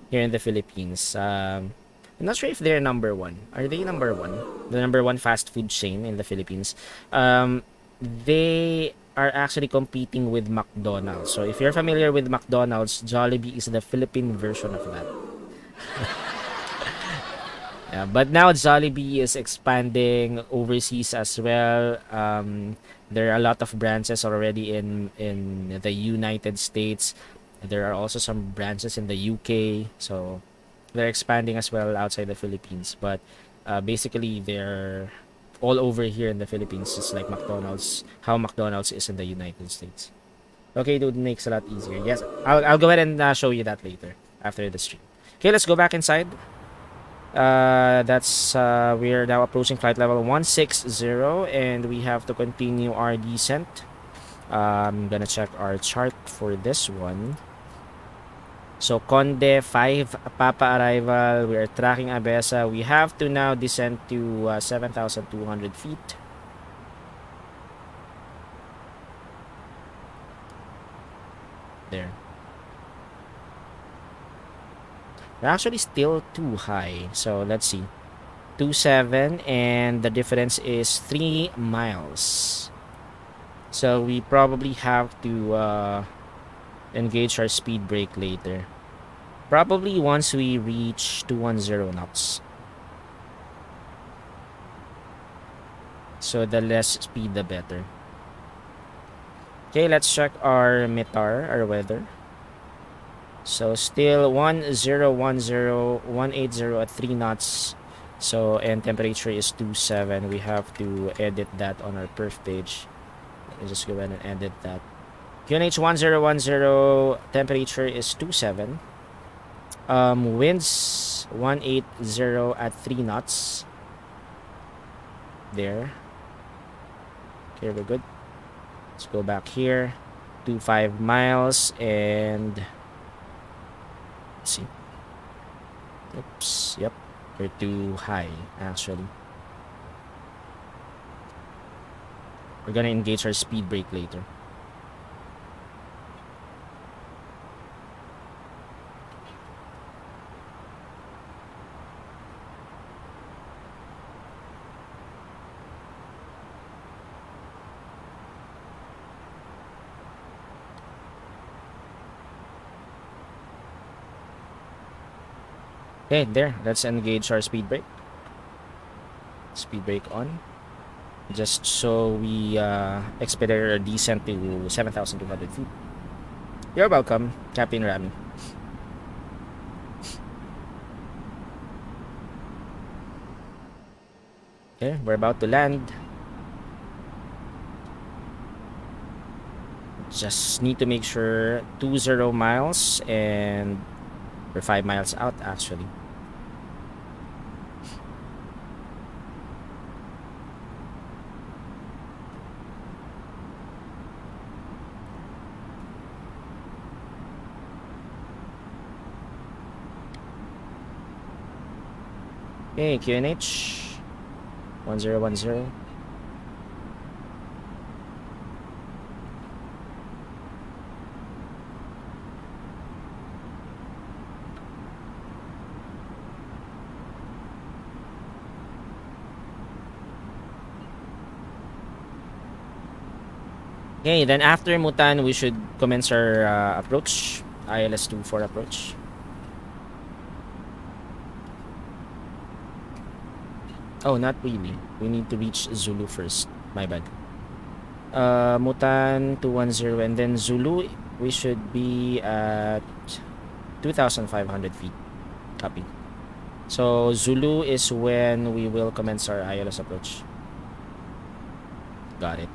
here in the Philippines. I'm not sure if they're number one. Are they number one? The number one fast food chain in the Philippines. They are actually competing with McDonald's. So if you're familiar with McDonald's, Jollibee is the Philippine version of that. Yeah, but now Jollibee is expanding overseas as well. There are a lot of branches already in the United States. There are also some branches in the UK. So they're expanding as well outside the Philippines. But basically, they're all over here in the Philippines. It's like McDonald's, how McDonald's is in the United States. Okay, dude, makes a lot easier. Yes, I'll go ahead and show you that later after the stream. Okay, let's go back inside. We're now approaching flight level 160, and we have to continue our descent. I'm gonna check our chart for this one. So Conde 5 Papa arrival, we are tracking Abesa. We have to now descend to 7,200 feet. There. We're actually still too high. So let's see. 2.7, and the difference is 3 miles. So we probably have to engage our speed brake later. Probably once we reach 210 knots. So the less speed, the better. Okay, let's check our METAR, our weather. So still 1010, 180 at 3 knots. So, and temperature is 27. We have to edit that on our perf page. Let me just go ahead and edit that. QNH 1010, temperature is 27. Winds 180 at 3 knots. There. Okay, we're good. Let's go back here. 25 miles and let's see. Oops, yep. We're too high, actually. We're gonna engage our speed brake later. Okay, there. Let's engage our speed brake. Speed brake on. Just so we expedite our descent to 7,200 feet. You're welcome, Captain Rami. Okay, we're about to land. Just need to make sure 20 miles, and we're 5 miles out actually. Okay, QNH 1010. Okay, then after Mutan, we should commence our approach. ILS-24 approach. Oh, not really. We need to reach Zulu first. My bad. Mutan 210, and then Zulu, we should be at 2,500 feet. Copy. So Zulu is when we will commence our ILS approach. Got it.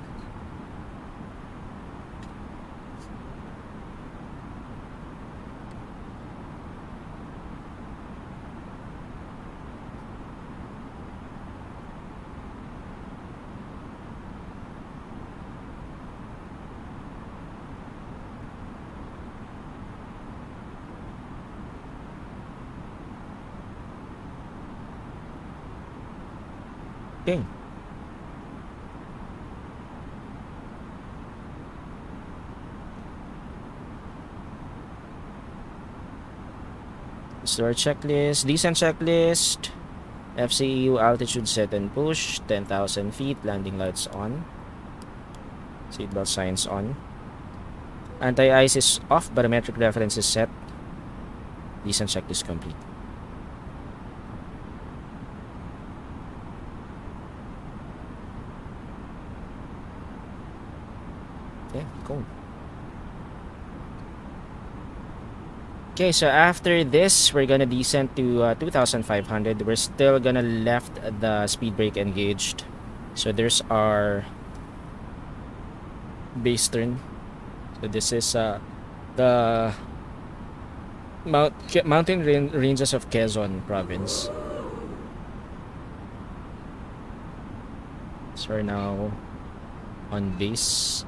Okay. So our checklist, descent checklist, FCEU altitude set and push, 10,000 feet, landing lights on. Seatbelt signs on. Anti-ice is off. Barometric reference is set. Descent checklist complete. Okay, cool. Okay, so after this, we're gonna descend to 2,500. We're still gonna left the speed brake engaged. So there's our base turn. So this is the mountain ranges of Quezon province. So we're now on base.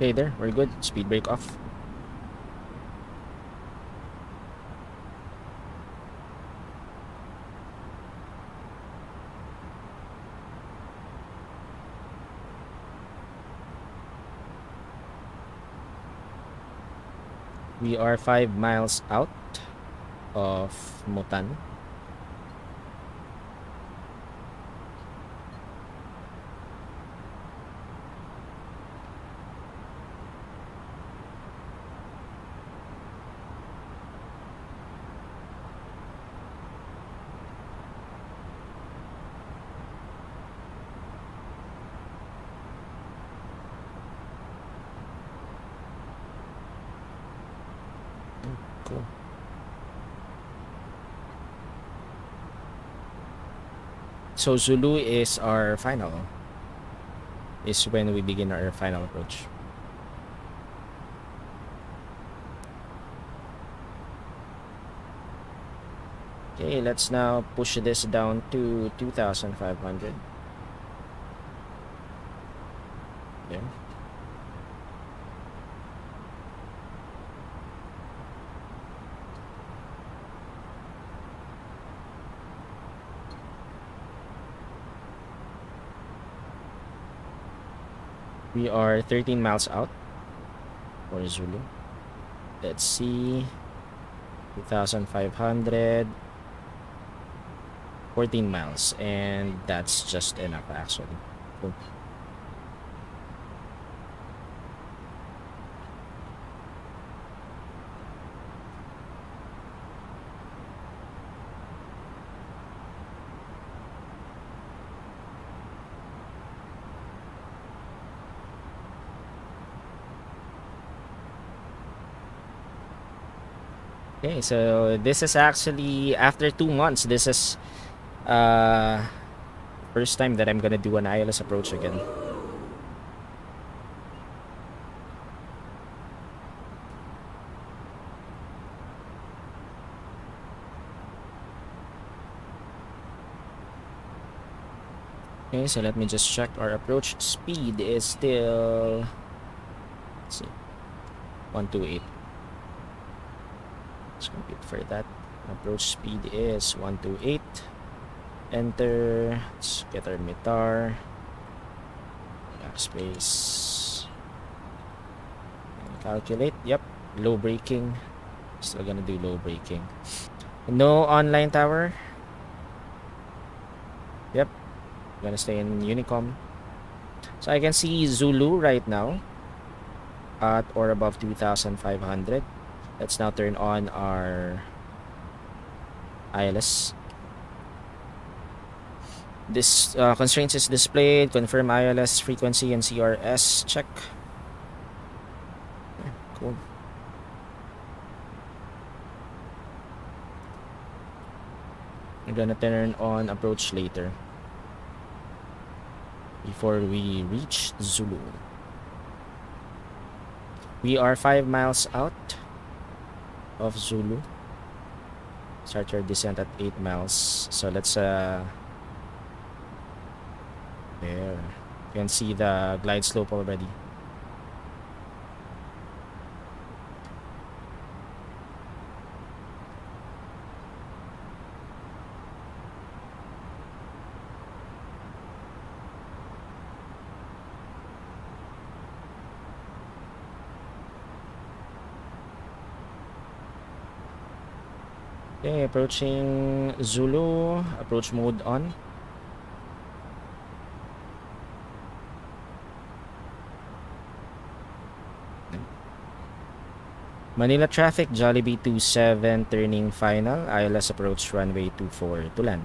Okay, there, we're good. Speed brake off. We are 5 miles out of Mactan. Cool. So Zulu is our final. Is when we begin our final approach. Okay, let's now push this down to 2,500. There. We are 13 miles out for Zulu. Let's see. 2,500. 14 miles. And that's just enough actually. Cool. Okay, so this is actually after 2 months. This is first time that I'm gonna do an ILS approach again. Okay, so let me just check. Our approach speed is still, let's see, 128. Let's compute for that. Approach speed is 128. Enter. Let's get our METAR. Backspace. And calculate. Yep. Low braking. Still gonna do low braking. No online tower. Yep. Gonna stay in Unicom. So I can see Zulu right now at or above 2,500. Let's now turn on our ILS. This constraints is displayed. Confirm ILS frequency and CRS check. Okay, cool. I'm gonna turn on approach later before we reach Zulu. We are 5 miles out of Zulu. Start your descent at 8 miles. So let's there. You can see the glide slope already. Okay, approaching Zulu. Approach mode on. Manila traffic, Jollibee 27 turning final. ILS approach runway 24 to land.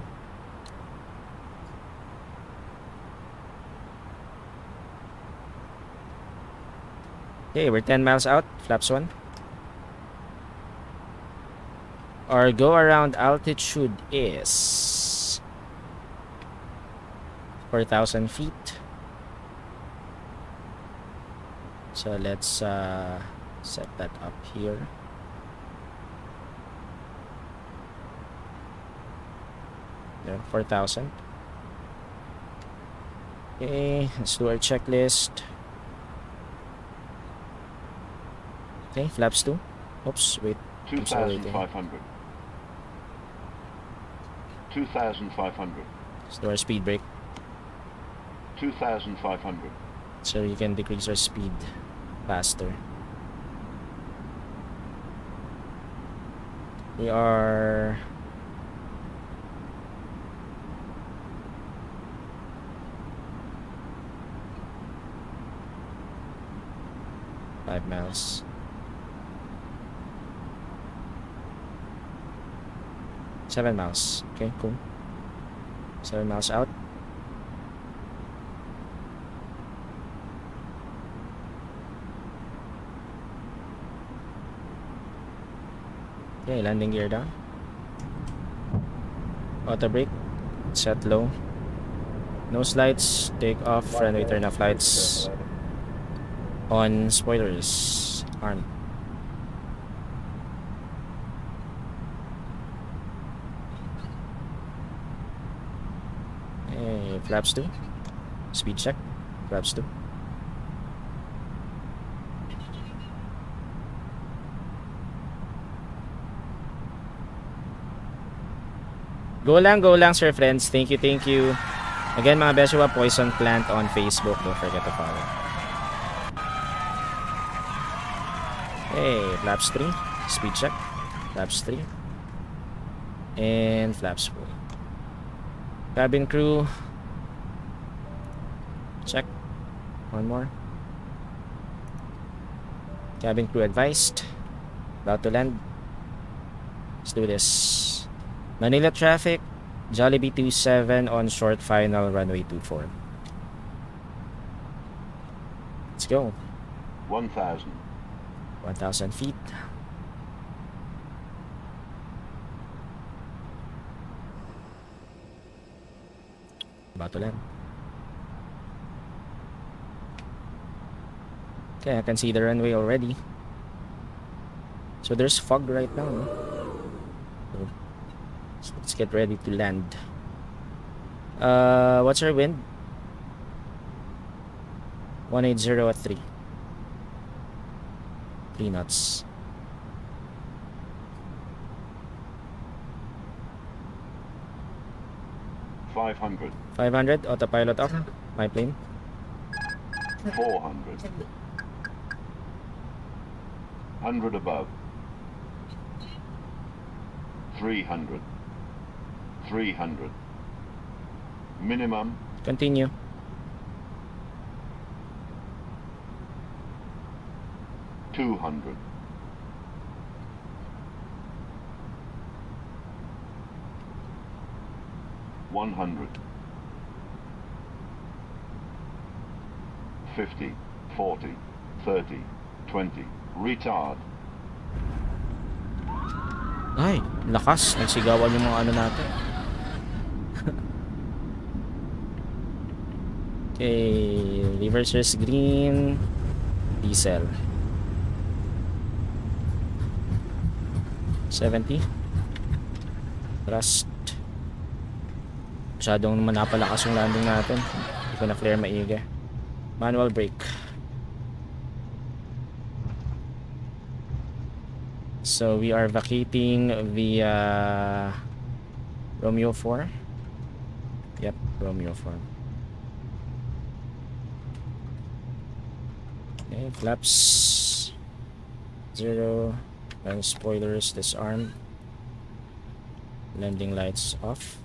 Okay, we're 10 miles out. Flaps 1. Our go around altitude is 4,000 feet. So let's set that up here. There, 4,000. Okay, let's do our checklist. Okay, flaps 2. Oops, wait. 2,500. 2,500. Let's do our speed brake 2,500. so you can decrease our speed faster. We are five miles. Seven miles. Okay, cool. 7 miles out. Okay, landing gear down. Auto brake. Set low. Nose lights. Take off. Runway turn off lights. On. Spoilers. Arm. Okay, flaps 2. Speed check. Flaps 2. Go lang, sir friends. Thank you, thank you. Again, mga Beshiewap, Poison Plant on Facebook. Don't forget to follow. Hey, flaps 3. Speed check. Flaps 3. And flaps 4. Cabin crew. Check. One more. Cabin crew advised. About to land. Let's do this. Manila traffic, Jollibee 27 on short final runway 24. Let's go. 1,000. 1,000 feet. About to land. Okay, I can see the runway already. So there's fog right now, no? So let's get ready to land. What's our wind? 180 at 3. 3 knots. $500. 500 autopilot off. My plane. 400. 100 above. 300. 300. Minimum. Continue. $200. 100. 50. 40. 30. 20. Retard. Ay, lakas. Nagsigawan yung mga ano natin. Okay, reverses green. Diesel. 70. Thrust. Masyadong manapalakas yung landing natin. Hindi ko na flare maiga. Manual brake. So we are vacating via Romeo 4. Yep, Romeo 4. Okay, flaps 0. And spoilers disarm. Landing lights off.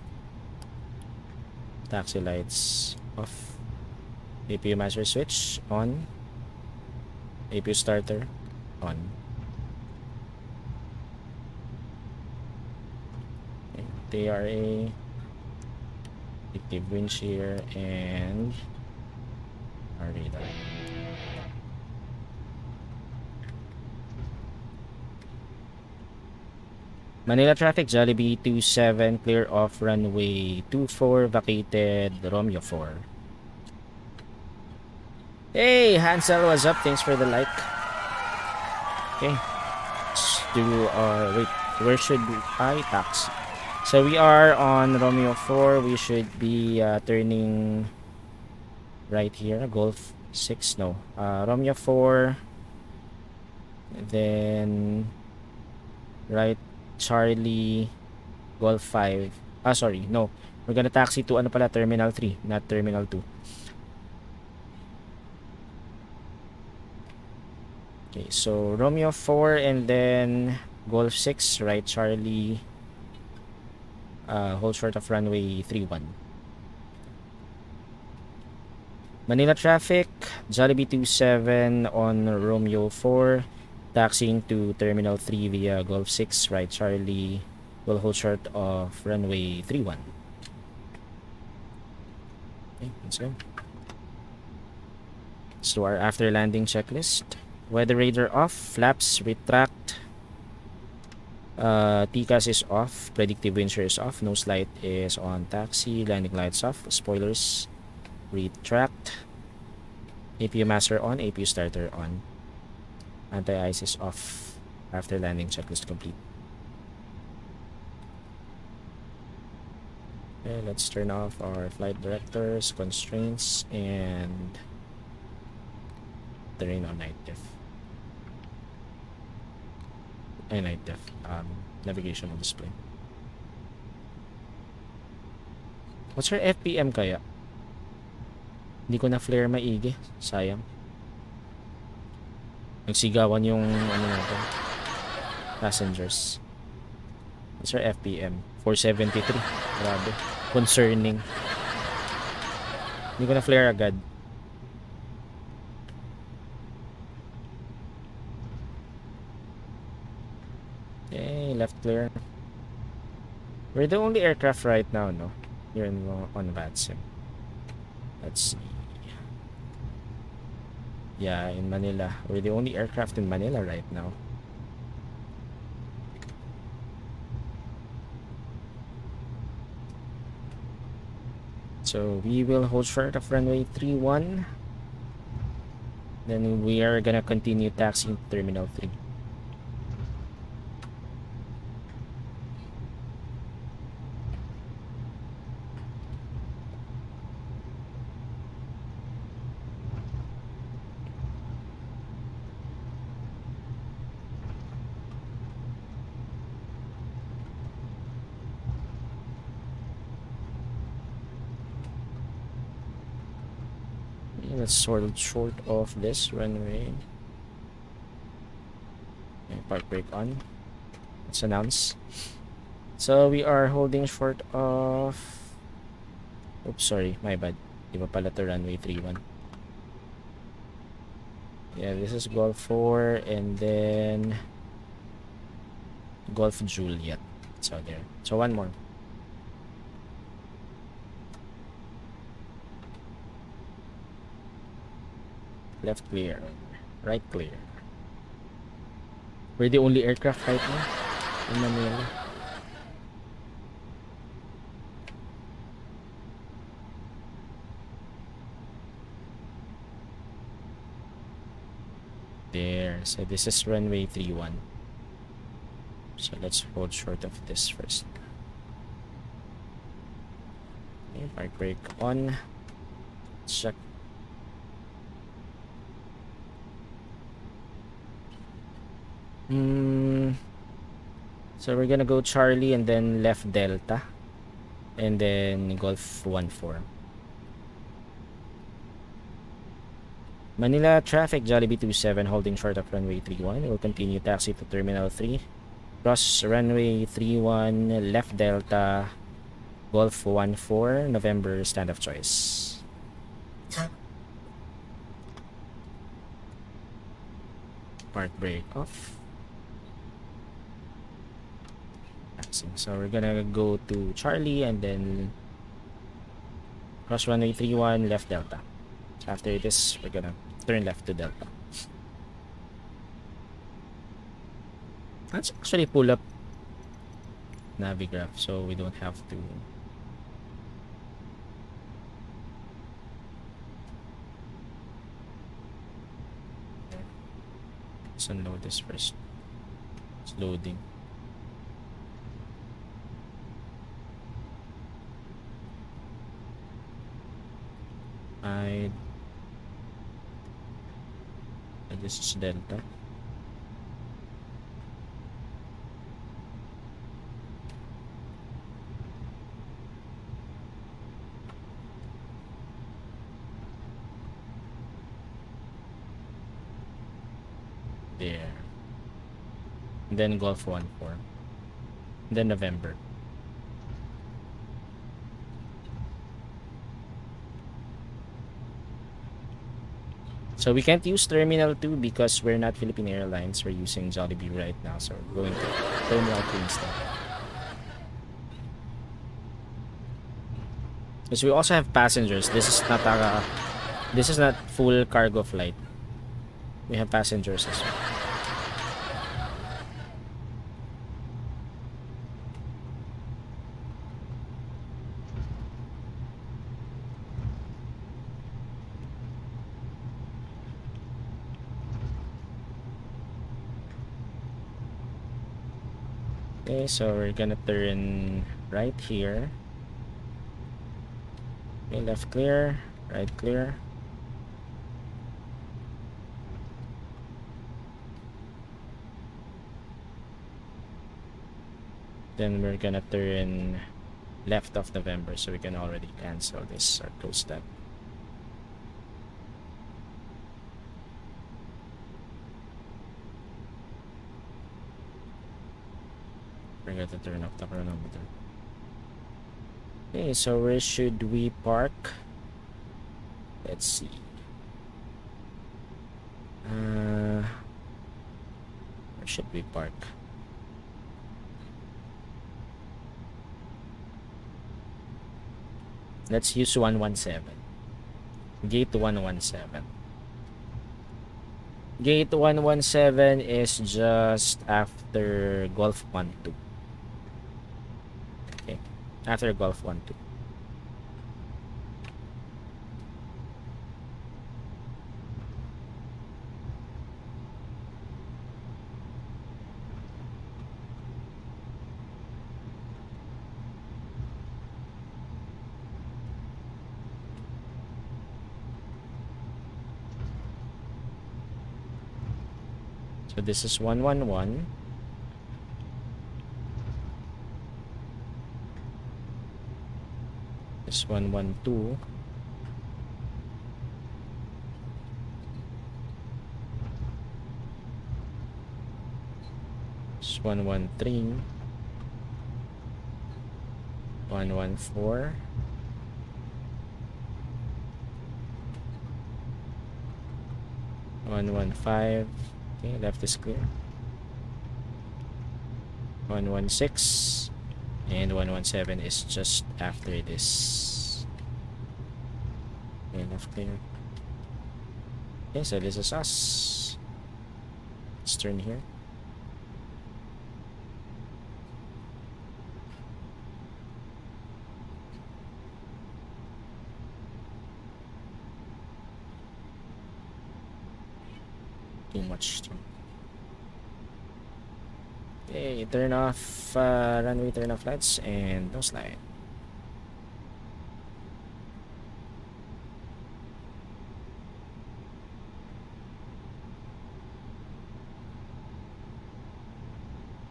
Taxi lights off. APU master switch on. APU starter on. Okay. TRA. Active winch here and our radar. Manila traffic, Jollibee 27, clear off runway 24, vacated Romeo 4. Hey, Hansel, what's up? Thanks for the like. Okay, let's do wait, where should I taxi? So we are on Romeo 4. We should be turning right here. Golf 6, no. Romeo 4. Then right Charlie Golf 5. Sorry, no. We're gonna taxi to ano pala, Terminal 3, not Terminal 2. Okay, so Romeo 4 and then Golf 6, right Charlie, hold short of runway 31. Manila traffic, Jollibee 27 on Romeo 4, taxiing to Terminal 3 via Golf 6, right Charlie, will hold short of runway 31. Okay, let's go. Let's do our after landing checklist. Weather radar off, flaps retract, TCAS is off, predictive wind shear is off, nose light is on taxi, landing lights off, spoilers retract, APU master on, APU starter on, anti-ice is off. After landing checklist complete. Okay, let's turn off our flight directors, constraints, and terrain on night diff. Night diff, navigational display. What's our FPM kaya? Hindi ko na flare maigi, sayang. Nagsigawan yung ano natin, passengers. What's our FPM? 473. Grabe, concerning. Hindi ko na flare agad. Okay, left clear. We're the only aircraft right now, no? Here in on VATSIM. Let's see. Yeah, in Manila. We're the only aircraft in Manila right now. So we will hold short of runway 31. Then we are gonna continue taxiing to Terminal 3. Let's sort of short of this runway. Okay, park brake on. Let's announce. So we are holding short of. Oops, sorry, my bad. Iba pala to runway 31. Yeah, this is Golf 4 and then Golf Juliet. So there. So one more. Left clear, right clear. We're the only aircraft right now in Manila. There, so this is runway 31. So let's hold short of this first. Okay, park brake on. Check. So we're gonna go Charlie and then left Delta and then Golf 1-4. Manila traffic, Jollibee 27 holding short of runway 31. We'll continue taxi to Terminal 3. Cross runway 31, left delta, Golf 14, November, stand of choice. Park brake off. So we're gonna go to Charlie and then cross runway 31, left delta. After this, we're gonna turn left to delta. Let's actually pull up Navigraph so we don't have to. Let's unload this first. It's loading. This is delta. There. And then Golf 14. And then November. So we can't use Terminal 2 because we're not Philippine Airlines. We're using Jollibee right now. So we're going to Terminal 2 instead. Because we also have passengers. This is not full cargo flight. We have passengers as well. Okay, so we're gonna turn right here. Okay, left clear, right clear. Then we're gonna turn left of November, so we can already cancel this or close that. Forgot to turn off the chronometer. Okay, so where should we park? Let's see. Where should we park? Let's use 117. Gate 117. Gate 117 is just after Golf 12. Okay, after Golf 12. So this is 111. This 112. This 113. 114. 115. Okay, left is clear. 116 and 117 is just after this. Okay, left clear. Okay, so this is us. Let's turn here. Too much. Okay, turn off runway turn off lights and no slide.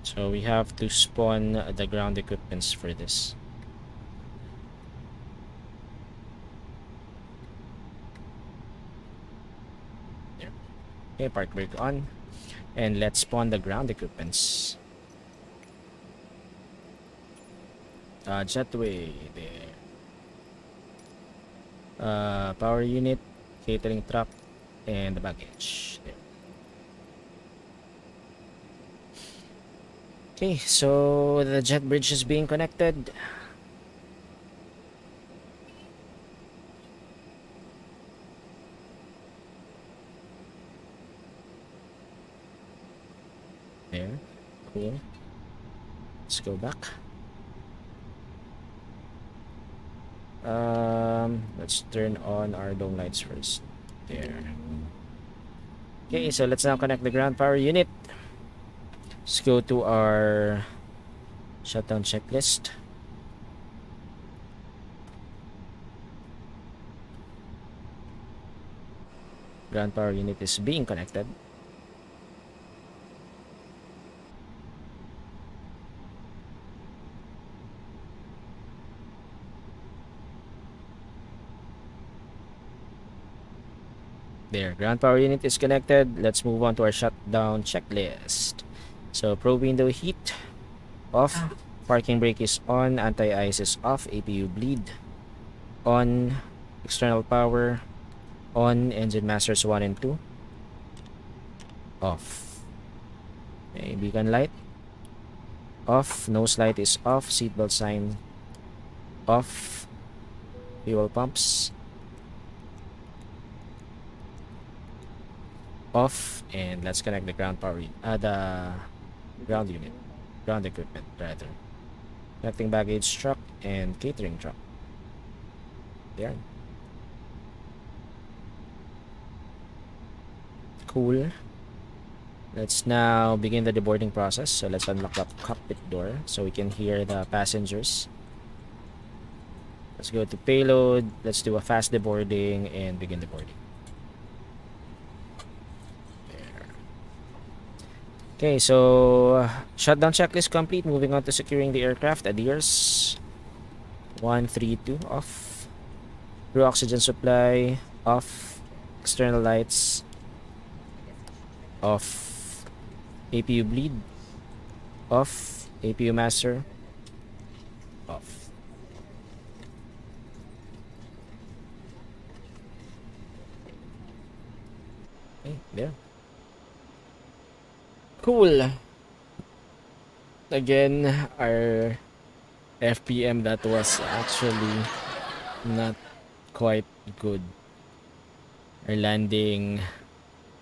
So we have to spawn the ground equipments for this. There. Okay, park brake on. And let's spawn the ground equipments. jetway there. Power unit, catering truck, and the baggage there. Okay, so the jet bridge is being connected. There, cool. Let's go back. Let's turn on our dome lights first. There. Okay, so let's now connect the ground power unit. Let's go to our shutdown checklist. Ground power unit is being connected. There, ground power unit is connected. Let's move on to our shutdown checklist. So, probe window heat off, parking brake is on, anti-ice is off, APU bleed on, external power on, engine masters 1 and 2 off. Okay, beacon light off, nose light is off, seatbelt sign off, fuel pumps off, and let's connect the ground power the ground unit, ground equipment rather. Connecting baggage truck and catering truck. There. Cool. Let's now begin the deboarding process. So let's unlock the cockpit door so we can hear the passengers. Let's go to payload. Let's do a fast deboarding and begin the boarding. Okay, so shutdown checklist complete. Moving on to securing the aircraft. Adheres 132 off. Crew oxygen supply off. External lights off. APU bleed off. APU master off. Okay, there. Cool. Again, our FPM that was actually not quite good. Our landing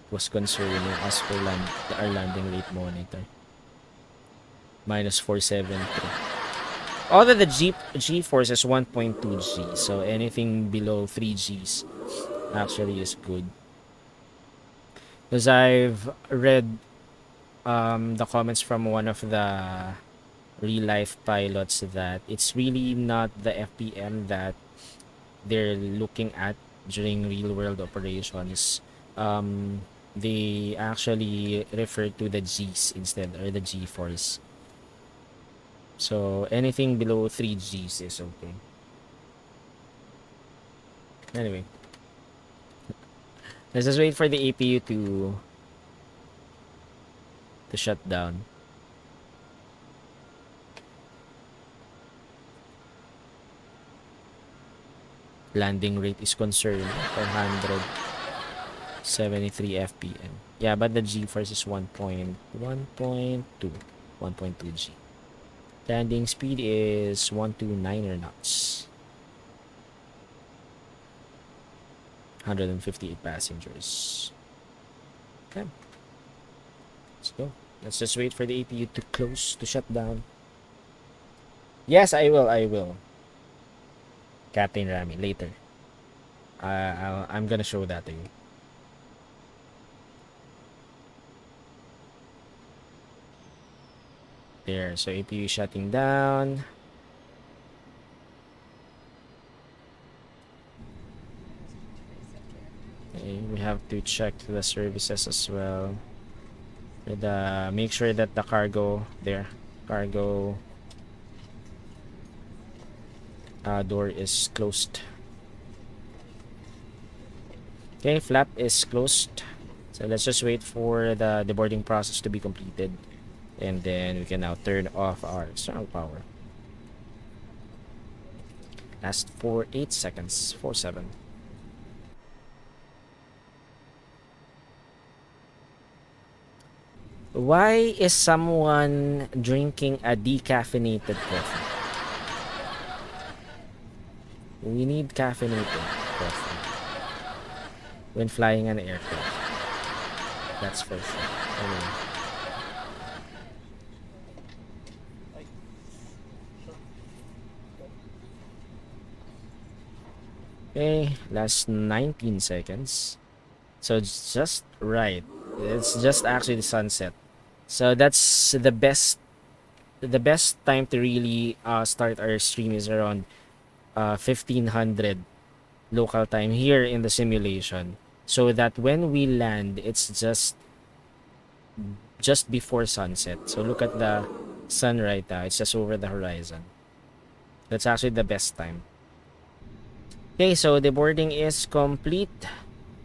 was concerning as per our landing rate monitor. Minus 473. Although the G-force is 1.2 G, so anything below 3 Gs actually is good. Because I've read the comments from one of the real life pilots that it's really not the FPM that they're looking at during real world operations. They actually refer to the G's instead, or the G-force. So anything below 3 G's is okay. Anyway, let's just wait for the APU to shut down. Landing rate is concerned 473 FPM. Yeah, but the G-force is 1.2 G. Landing speed is 129 knots. 158 passengers. Okay. Let's go. Let's just wait for the APU to close, to shut down. Yes, I will. Captain Rami, later. I'm gonna show that to you. There, so APU shutting down. Okay, we have to check the services as well. With make sure that the cargo door is closed. Okay, flap is closed. So let's just wait for the deboarding process to be completed, and then we can now turn off our external power. Last for 8 seconds. 4-7. Why is someone drinking a decaffeinated coffee? We need caffeinated coffee when flying an aircraft. That's for sure. Anyway. Okay, last 19 seconds. So it's just right. It's just actually the sunset. So that's the best time to really start our stream is around 1500 local time here in the simulation. So that when we land, it's just before sunset. So look at the sun right now. It's just over the horizon. That's actually the best time. Okay, so the boarding is complete.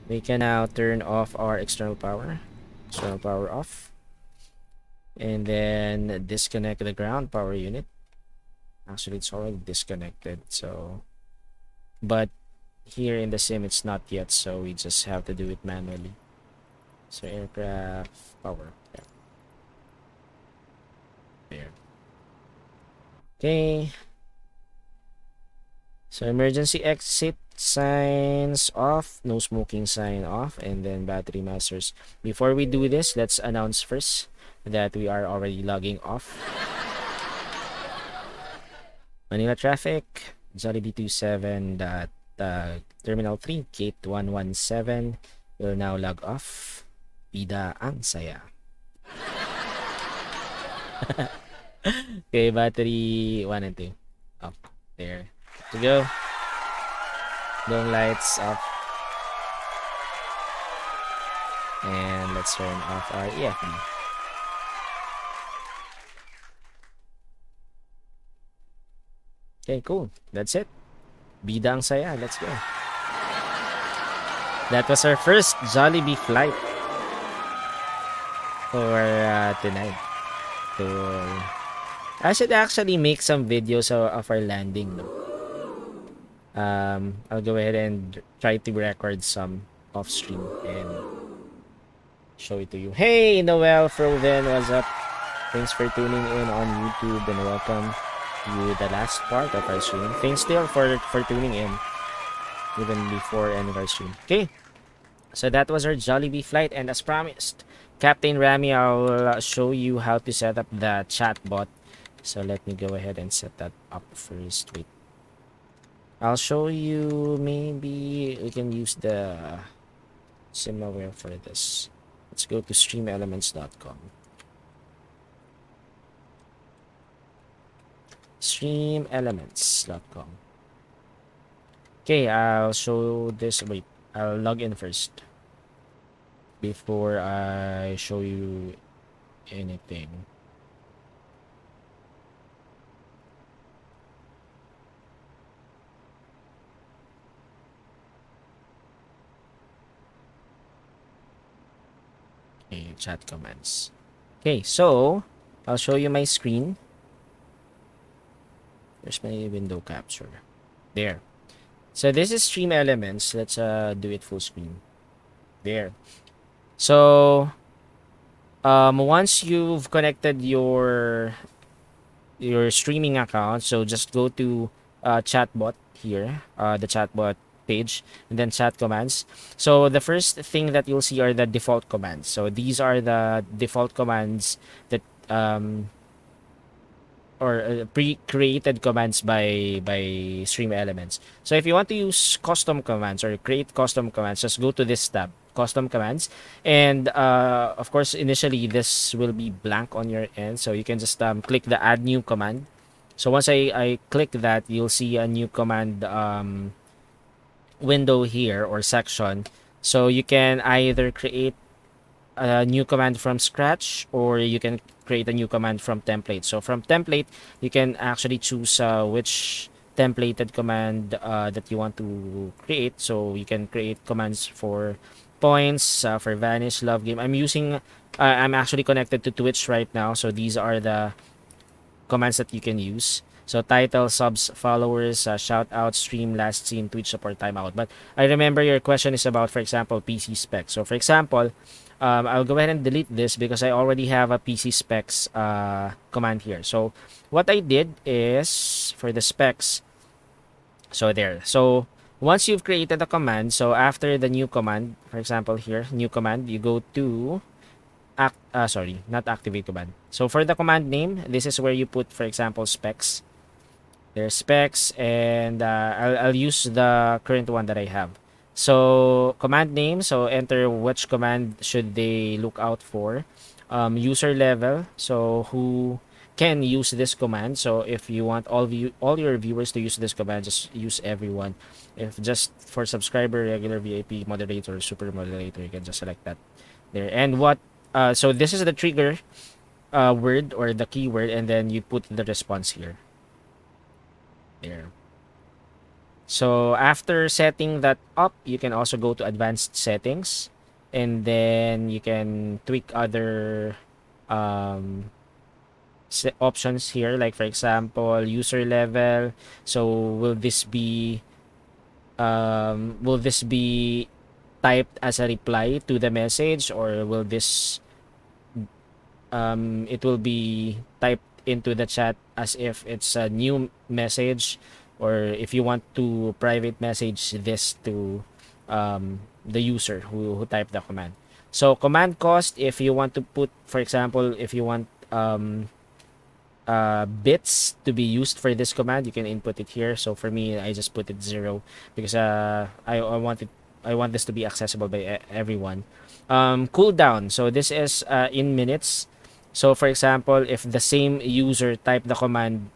We can now turn off our external power. External power off. And then disconnect the ground power unit. Actually, it's already disconnected. So, but here in the sim, it's not yet. So we just have to do it manually. So aircraft power. Yeah. There. Okay. So emergency exit signs off, no smoking sign off, and then battery masters. Before we do this, let's announce first that we are already logging off. Manila traffic, Jollibee 27 Terminal 3, Gate 117 will now log off. Bida ang saya. Okay, battery 1 and 2 up there. To go. Dome lights up. And let's turn off our EFB. Okay, cool. That's it. Bida ang saya. Let's go. That was our first Jollibee flight for tonight. So, I should actually make some videos of our landing. No? I'll go ahead and try to record some off stream and show it to you. Hey, Noel Froven, what's up? Thanks for tuning in on YouTube and welcome to the last part of our stream. Thanks still for tuning in even before end of our stream. Okay, so that was our Jollibee flight, and as promised, Captain Rami, I'll show you how to set up the chat bot. So let me go ahead and set that up first. Wait. I'll show you, maybe we can use the SimAware for this. Let's go to streamelements.com. Streamelements.com. Okay, I'll show this. Wait, I'll log in first before I show you anything. Chat comments. Okay, so I'll show you my screen. There's my window capture. There. So this is Stream Elements. Let's do it full screen. There. So once you've connected your streaming account, so just go to chatbot here, the chatbot page, and then chat commands. So the first thing that you'll see are the default commands. So these are the default commands that or pre-created commands by Stream Elements. So if you want to use custom commands or create custom commands, just go to this tab, custom commands, and of course initially this will be blank on your end, so you can just click the add new command. So once I click that, you'll see a new command window here or section. So you can either create a new command from scratch or you can create a new command from template. So from template, you can actually choose which templated command that you want to create. So you can create commands for points, for vanish, love game. I'm actually connected to Twitch right now, so these are the commands that you can use. So title, subs, followers, shout out, stream, last seen, Twitch support, timeout. But I remember your question is about, for example, PC specs. So for example, I'll go ahead and delete this because I already have a PC specs command here. So what I did is for the specs, so there. So once you've created a command, so after the new command, for example here, new command, you go to not activate command. So for the command name, this is where you put, for example, specs. There's specs, and I'll use the current one that I have. So command name, so enter which command should they look out for. User level, so who can use this command. So if you want all your viewers to use this command, just use everyone. If just for subscriber, regular, VIP, moderator, super moderator, you can just select that there. And what so this is the trigger word or the keyword, and then you put the response here. There. So after setting that up, you can also go to advanced settings, and then you can tweak other options here, like for example, user level. So will this be typed as a reply to the message, or will this it will be typed into the chat as if it's a new message, or if you want to private message this to the user who typed the command. So command cost, if you want to put, for example, if you want bits to be used for this command, you can input it here. So for me, I just put it 0 because I want this to be accessible by everyone. Cooldown, so this is in minutes. So for example, if the same user typed the command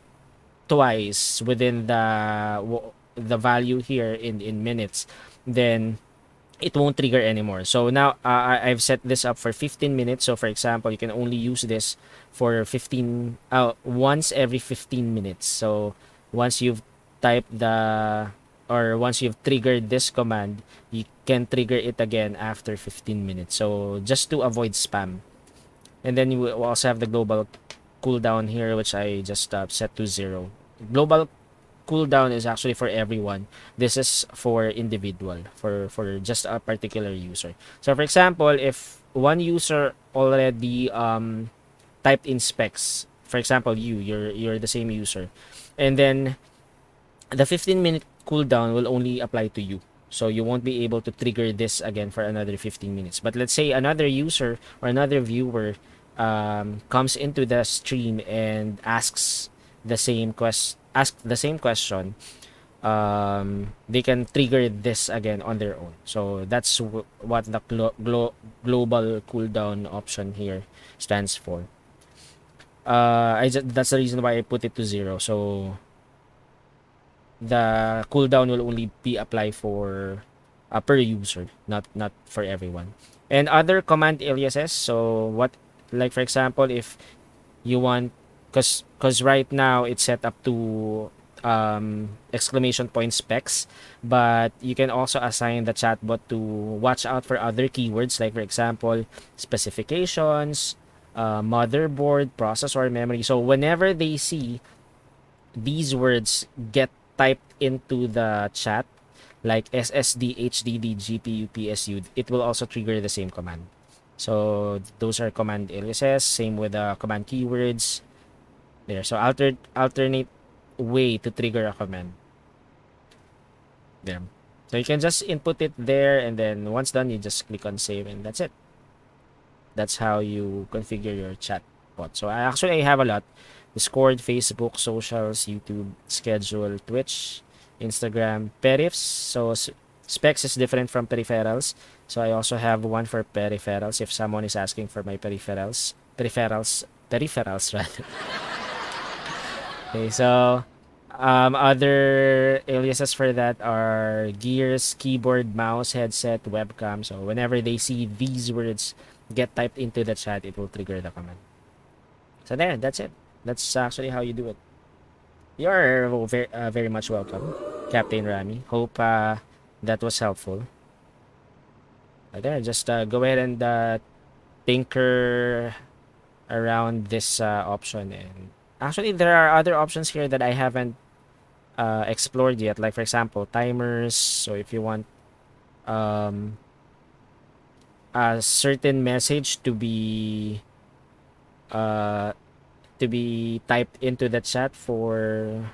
twice within the value here in minutes, then it won't trigger anymore. So now I've set this up for 15 minutes. So for example, you can only use this for once every 15 minutes. So once you've typed once you've triggered this command, you can trigger it again after 15 minutes. So just to avoid spam. And then you will also have the global cooldown here, which I just set to 0. Global cooldown is actually for everyone. This is for individual, for just a particular user. So for example, if one user already typed in specs, for example, you're the same user, and then the 15-minute cooldown will only apply to you. So you won't be able to trigger this again for another 15 minutes. But let's say another user or another viewer comes into the stream and asks the same question, they can trigger this again on their own. So that's what the global cooldown option here stands for. That's the reason why I put it to 0. So the cooldown will only be applied for per user, not for everyone. And other command aliases, so what, like for example, if you want, because right now it's set up to exclamation point specs, but you can also assign the chatbot to watch out for other keywords, like for example, specifications, motherboard, processor, memory. So whenever they see these words get typed into the chat, like SSD, HDD, GPU, PSU, it will also trigger the same command. So those are command aliases. Same with the command keywords there. So alternate way to trigger a command there. So you can just input it there, and then once done, you just click on save, and that's it. That's how you configure your chat bot. So I have a lot: Discord, Facebook, socials, YouTube, schedule, Twitch, Instagram, perifs. So specs is different from peripherals. So I also have one for peripherals if someone is asking for my peripherals rather. Okay, so other aliases for that are gears, keyboard, mouse, headset, webcam. So whenever they see these words get typed into the chat, it will trigger the command. So there, that's it. That's actually how you do it. You're very much welcome, Captain Rami. Hope that was helpful. There, just go ahead and tinker around this option, and Actually, there are other options here that I haven't explored yet. Like for example, timers. So if you want um, a certain message uh, to be typed into the chat for,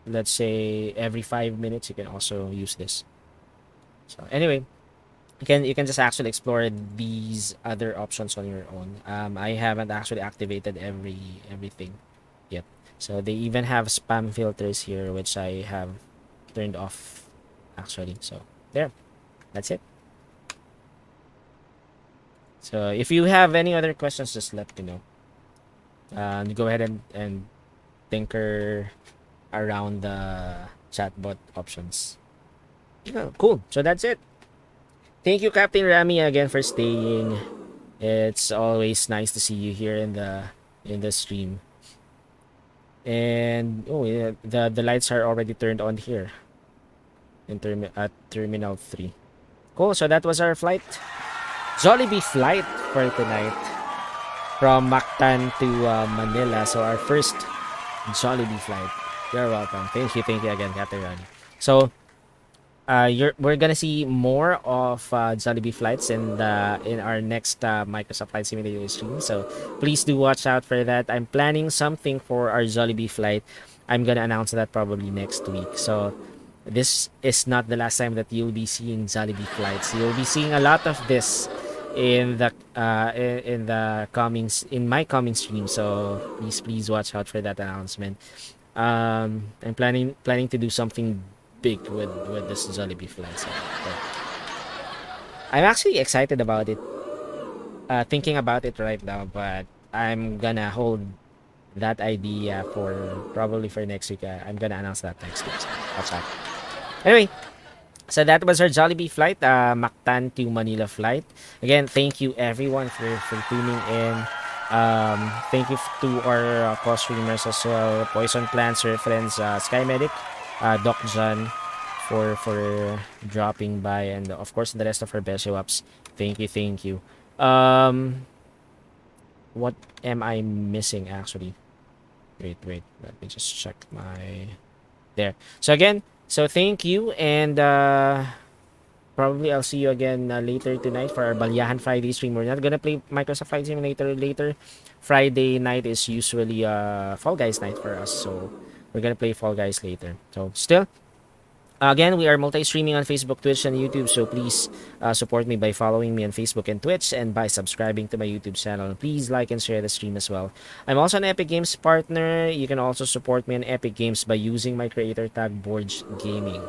let's say, every 5 minutes, you can also use this. So anyway, you can just actually explore these other options on your own. I haven't actually activated everything yet. So they even have spam filters here, which I have turned off actually. So there, that's it. So if you have any other questions, just let me know. Go ahead and tinker around the chatbot options. Yeah, cool. So that's it. Thank you, Captain Rami, again for staying. It's always nice to see you here in the stream. And oh yeah, the lights are already turned on here at Terminal 3. Cool. So that was our flight. Jollibee flight for tonight from Mactan to Manila. So our first Jollibee flight. You're welcome. Thank you again, Captain Rami. So we're gonna see more of Jollibee flights in our next Microsoft Flight Simulator stream. So please do watch out for that. I'm planning something for our Jollibee flight. I'm gonna announce that probably next week. So this is not the last time that you'll be seeing Jollibee flights. You'll be seeing a lot of this in my coming stream. So please watch out for that announcement. I'm planning to do something big with this Jollibee flight. So, I'm actually excited about it. Thinking about it right now, but I'm gonna hold that idea for probably for next week. I'm gonna announce that next week. So watch out. Anyway, so that was our Jollibee flight, Mactan to Manila flight. Again, thank you everyone for tuning in. Thank you to our co-streamers as well, Poison Plant, Sir Friends, Sky Medic, Doc John for dropping by, and of course the rest of our Beshiewaps. Thank you. What am I missing actually? Wait, let me just check my there. So again, so thank you, and probably I'll see you again later tonight for our Balyahan Friday stream. We're not gonna play Microsoft Flight Simulator later. Friday night is usually Fall Guys night for us, so we're gonna play Fall Guys later. So still, again, we are multi-streaming on Facebook, Twitch, and YouTube, so please support me by following me on Facebook and Twitch, and by subscribing to my YouTube channel. Please like and share the stream as well. I'm also an Epic Games partner. You can also support me on Epic Games by using my creator tag BORGGAMING.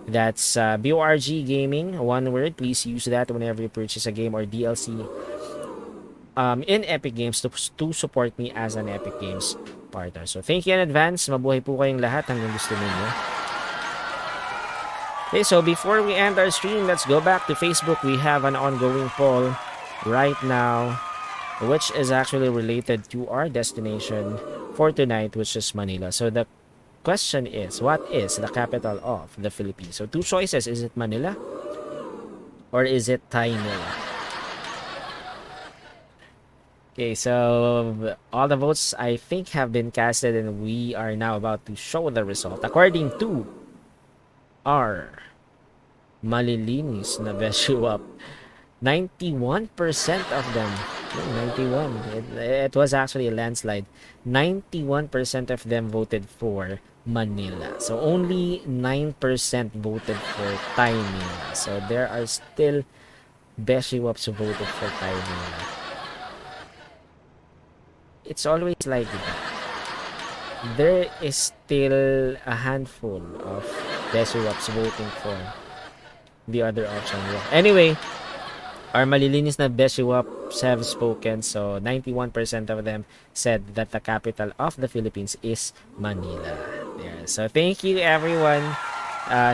That's BORG Gaming, one word. Please use that whenever you purchase a game or DLC in Epic Games to support me as an Epic Games partner. So thank you in advance. Mabuhay po kayong lahat hanggang gusto ninyo. Okay, so before we end our stream, let's go back to Facebook. We have an ongoing poll right now, which is actually related to our destination for tonight, which is Manila. So the question is, what is the capital of the Philippines? So two choices. Is it Manila or is it Tainila? Okay, so all the votes I think have been casted, and we are now about to show the result. According to our malilinis na Beshiewap, 91% of them, 91, it was actually a landslide. 91% of them voted for Manila. So only 9% voted for Tainila. So there are still Beshiewaps who voted for Tainila. It's always like that. There is still a handful of Beshiewaps voting for the other option. Anyway, our malilinis na Beshiewaps have spoken. So 91% of them said that the capital of the Philippines is Manila. There. So thank you everyone.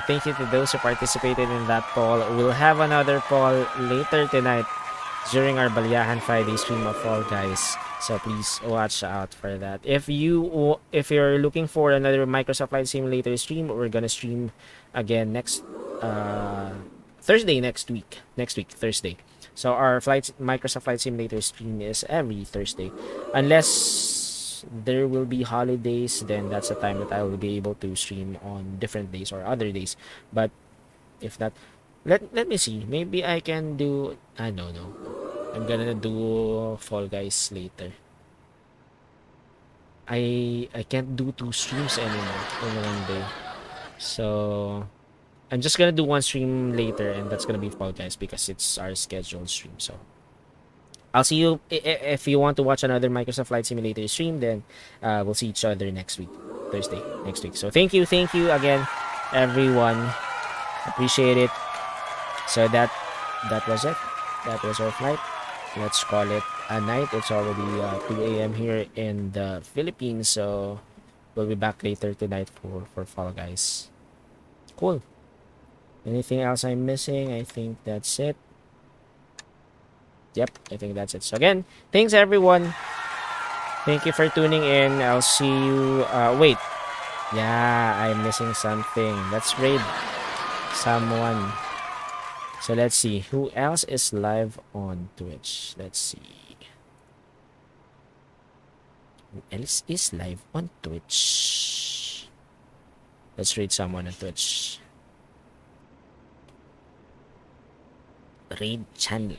Thank you to those who participated in that poll. We'll have another poll later tonight during our Balyahan Friday stream of Fall Guys. So please watch out for that. If you're looking for another Microsoft Flight Simulator stream, we're gonna stream again next Thursday next week. Thursday. So our Microsoft Flight Simulator stream is every Thursday, unless, of course, there's a change. So please watch out for that. If you if you're looking for another Microsoft Flight Simulator stream, we're gonna stream again next Thursday. So our Microsoft Flight Simulator stream is every Thursday, unless there will be holidays, then that's the time that I will be able to stream on different days or other days. But if not, let me see. Maybe I can do. I don't know. I'm gonna do Fall Guys later. I can't do 2 streams anymore in one day. So I'm just gonna do 1 stream later, and that's gonna be Fall Guys because it's our scheduled stream. So I'll see you if you want to watch another Microsoft Flight Simulator stream. Then we'll see each other next week, Thursday next week. So thank you again, everyone. Appreciate it. So that was it. That was our flight. Let's call it a night. It's already 2 a.m. here in the Philippines. So we'll be back later tonight for Fall Guys. Cool. Anything else I'm missing? I think that's it. Yep, I think that's it. So again, thanks everyone. Thank you for tuning in. I'll see you. Wait. Yeah, I'm missing something. Let's raid someone. So let's see. Who else is live on Twitch? Let's see. Who else is live on Twitch? Let's raid someone on Twitch. Raid channel.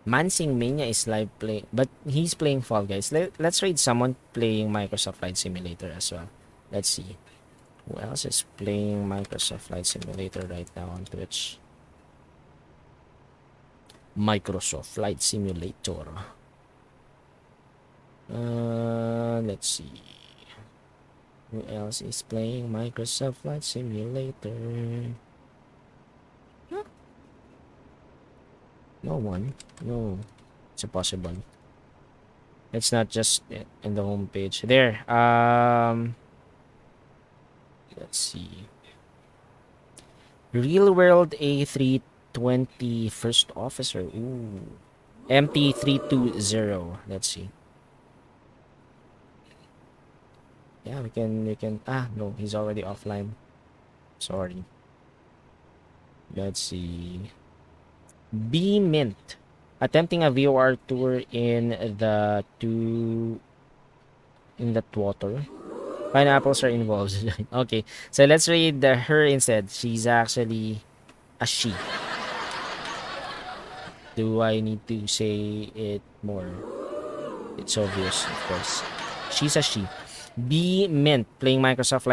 Mansing Mania is live playing, but he's playing Fall Guys. Let's raid someone playing Microsoft Flight Simulator as well. Let's see. Who else is playing Microsoft Flight Simulator right now on Twitch? Microsoft Flight Simulator. Let's see. Who else is playing Microsoft Flight Simulator? Huh? No one. No. It's impossible. It's not just in the homepage. There. Let's see. Real World A320 First Officer. Ooh. MT320. Let's see. Yeah, we can. Ah, no, he's already offline. Sorry. Let's see. B Mint. Attempting a VOR tour in the water. Pineapples are involved. Okay, so let's read her instead. She's actually a she. Do I need to say it more? It's obvious, of course. She's a she. B Mint playing Microsoft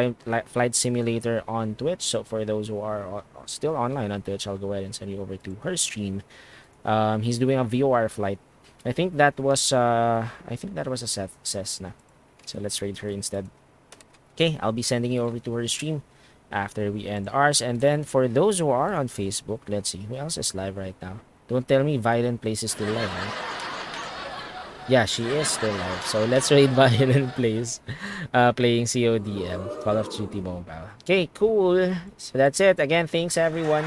Flight Simulator on Twitch. So for those who are still online on Twitch, I'll go ahead and send you over to her stream. He's doing a VOR flight. I think that was a Cessna. So let's raid her instead. Okay, I'll be sending you over to her stream after we end ours. And then for those who are on Facebook, let's see who else is live right now. Don't tell me Violent Place is still live, right? Yeah, she is still live. So let's raid Violent Place, playing CODM, Call of Duty Mobile. Okay, cool. So that's it. Again, thanks everyone.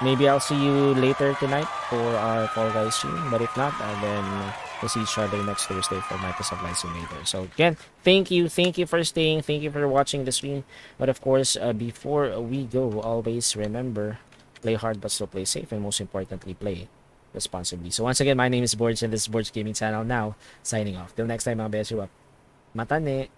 Maybe I'll see you later tonight for our Fall Guys stream. But if not, then we'll see each other next Thursday for Microsoft Flight Simulator. So again, thank you for staying. Thank you for watching the stream. But of course, before we go, always remember, play hard but still play safe, and most importantly, play responsibly. So once again, my name is Borg, and this is Borg's Gaming Channel now, signing off. Till next time, mga Beshiewap. Matane!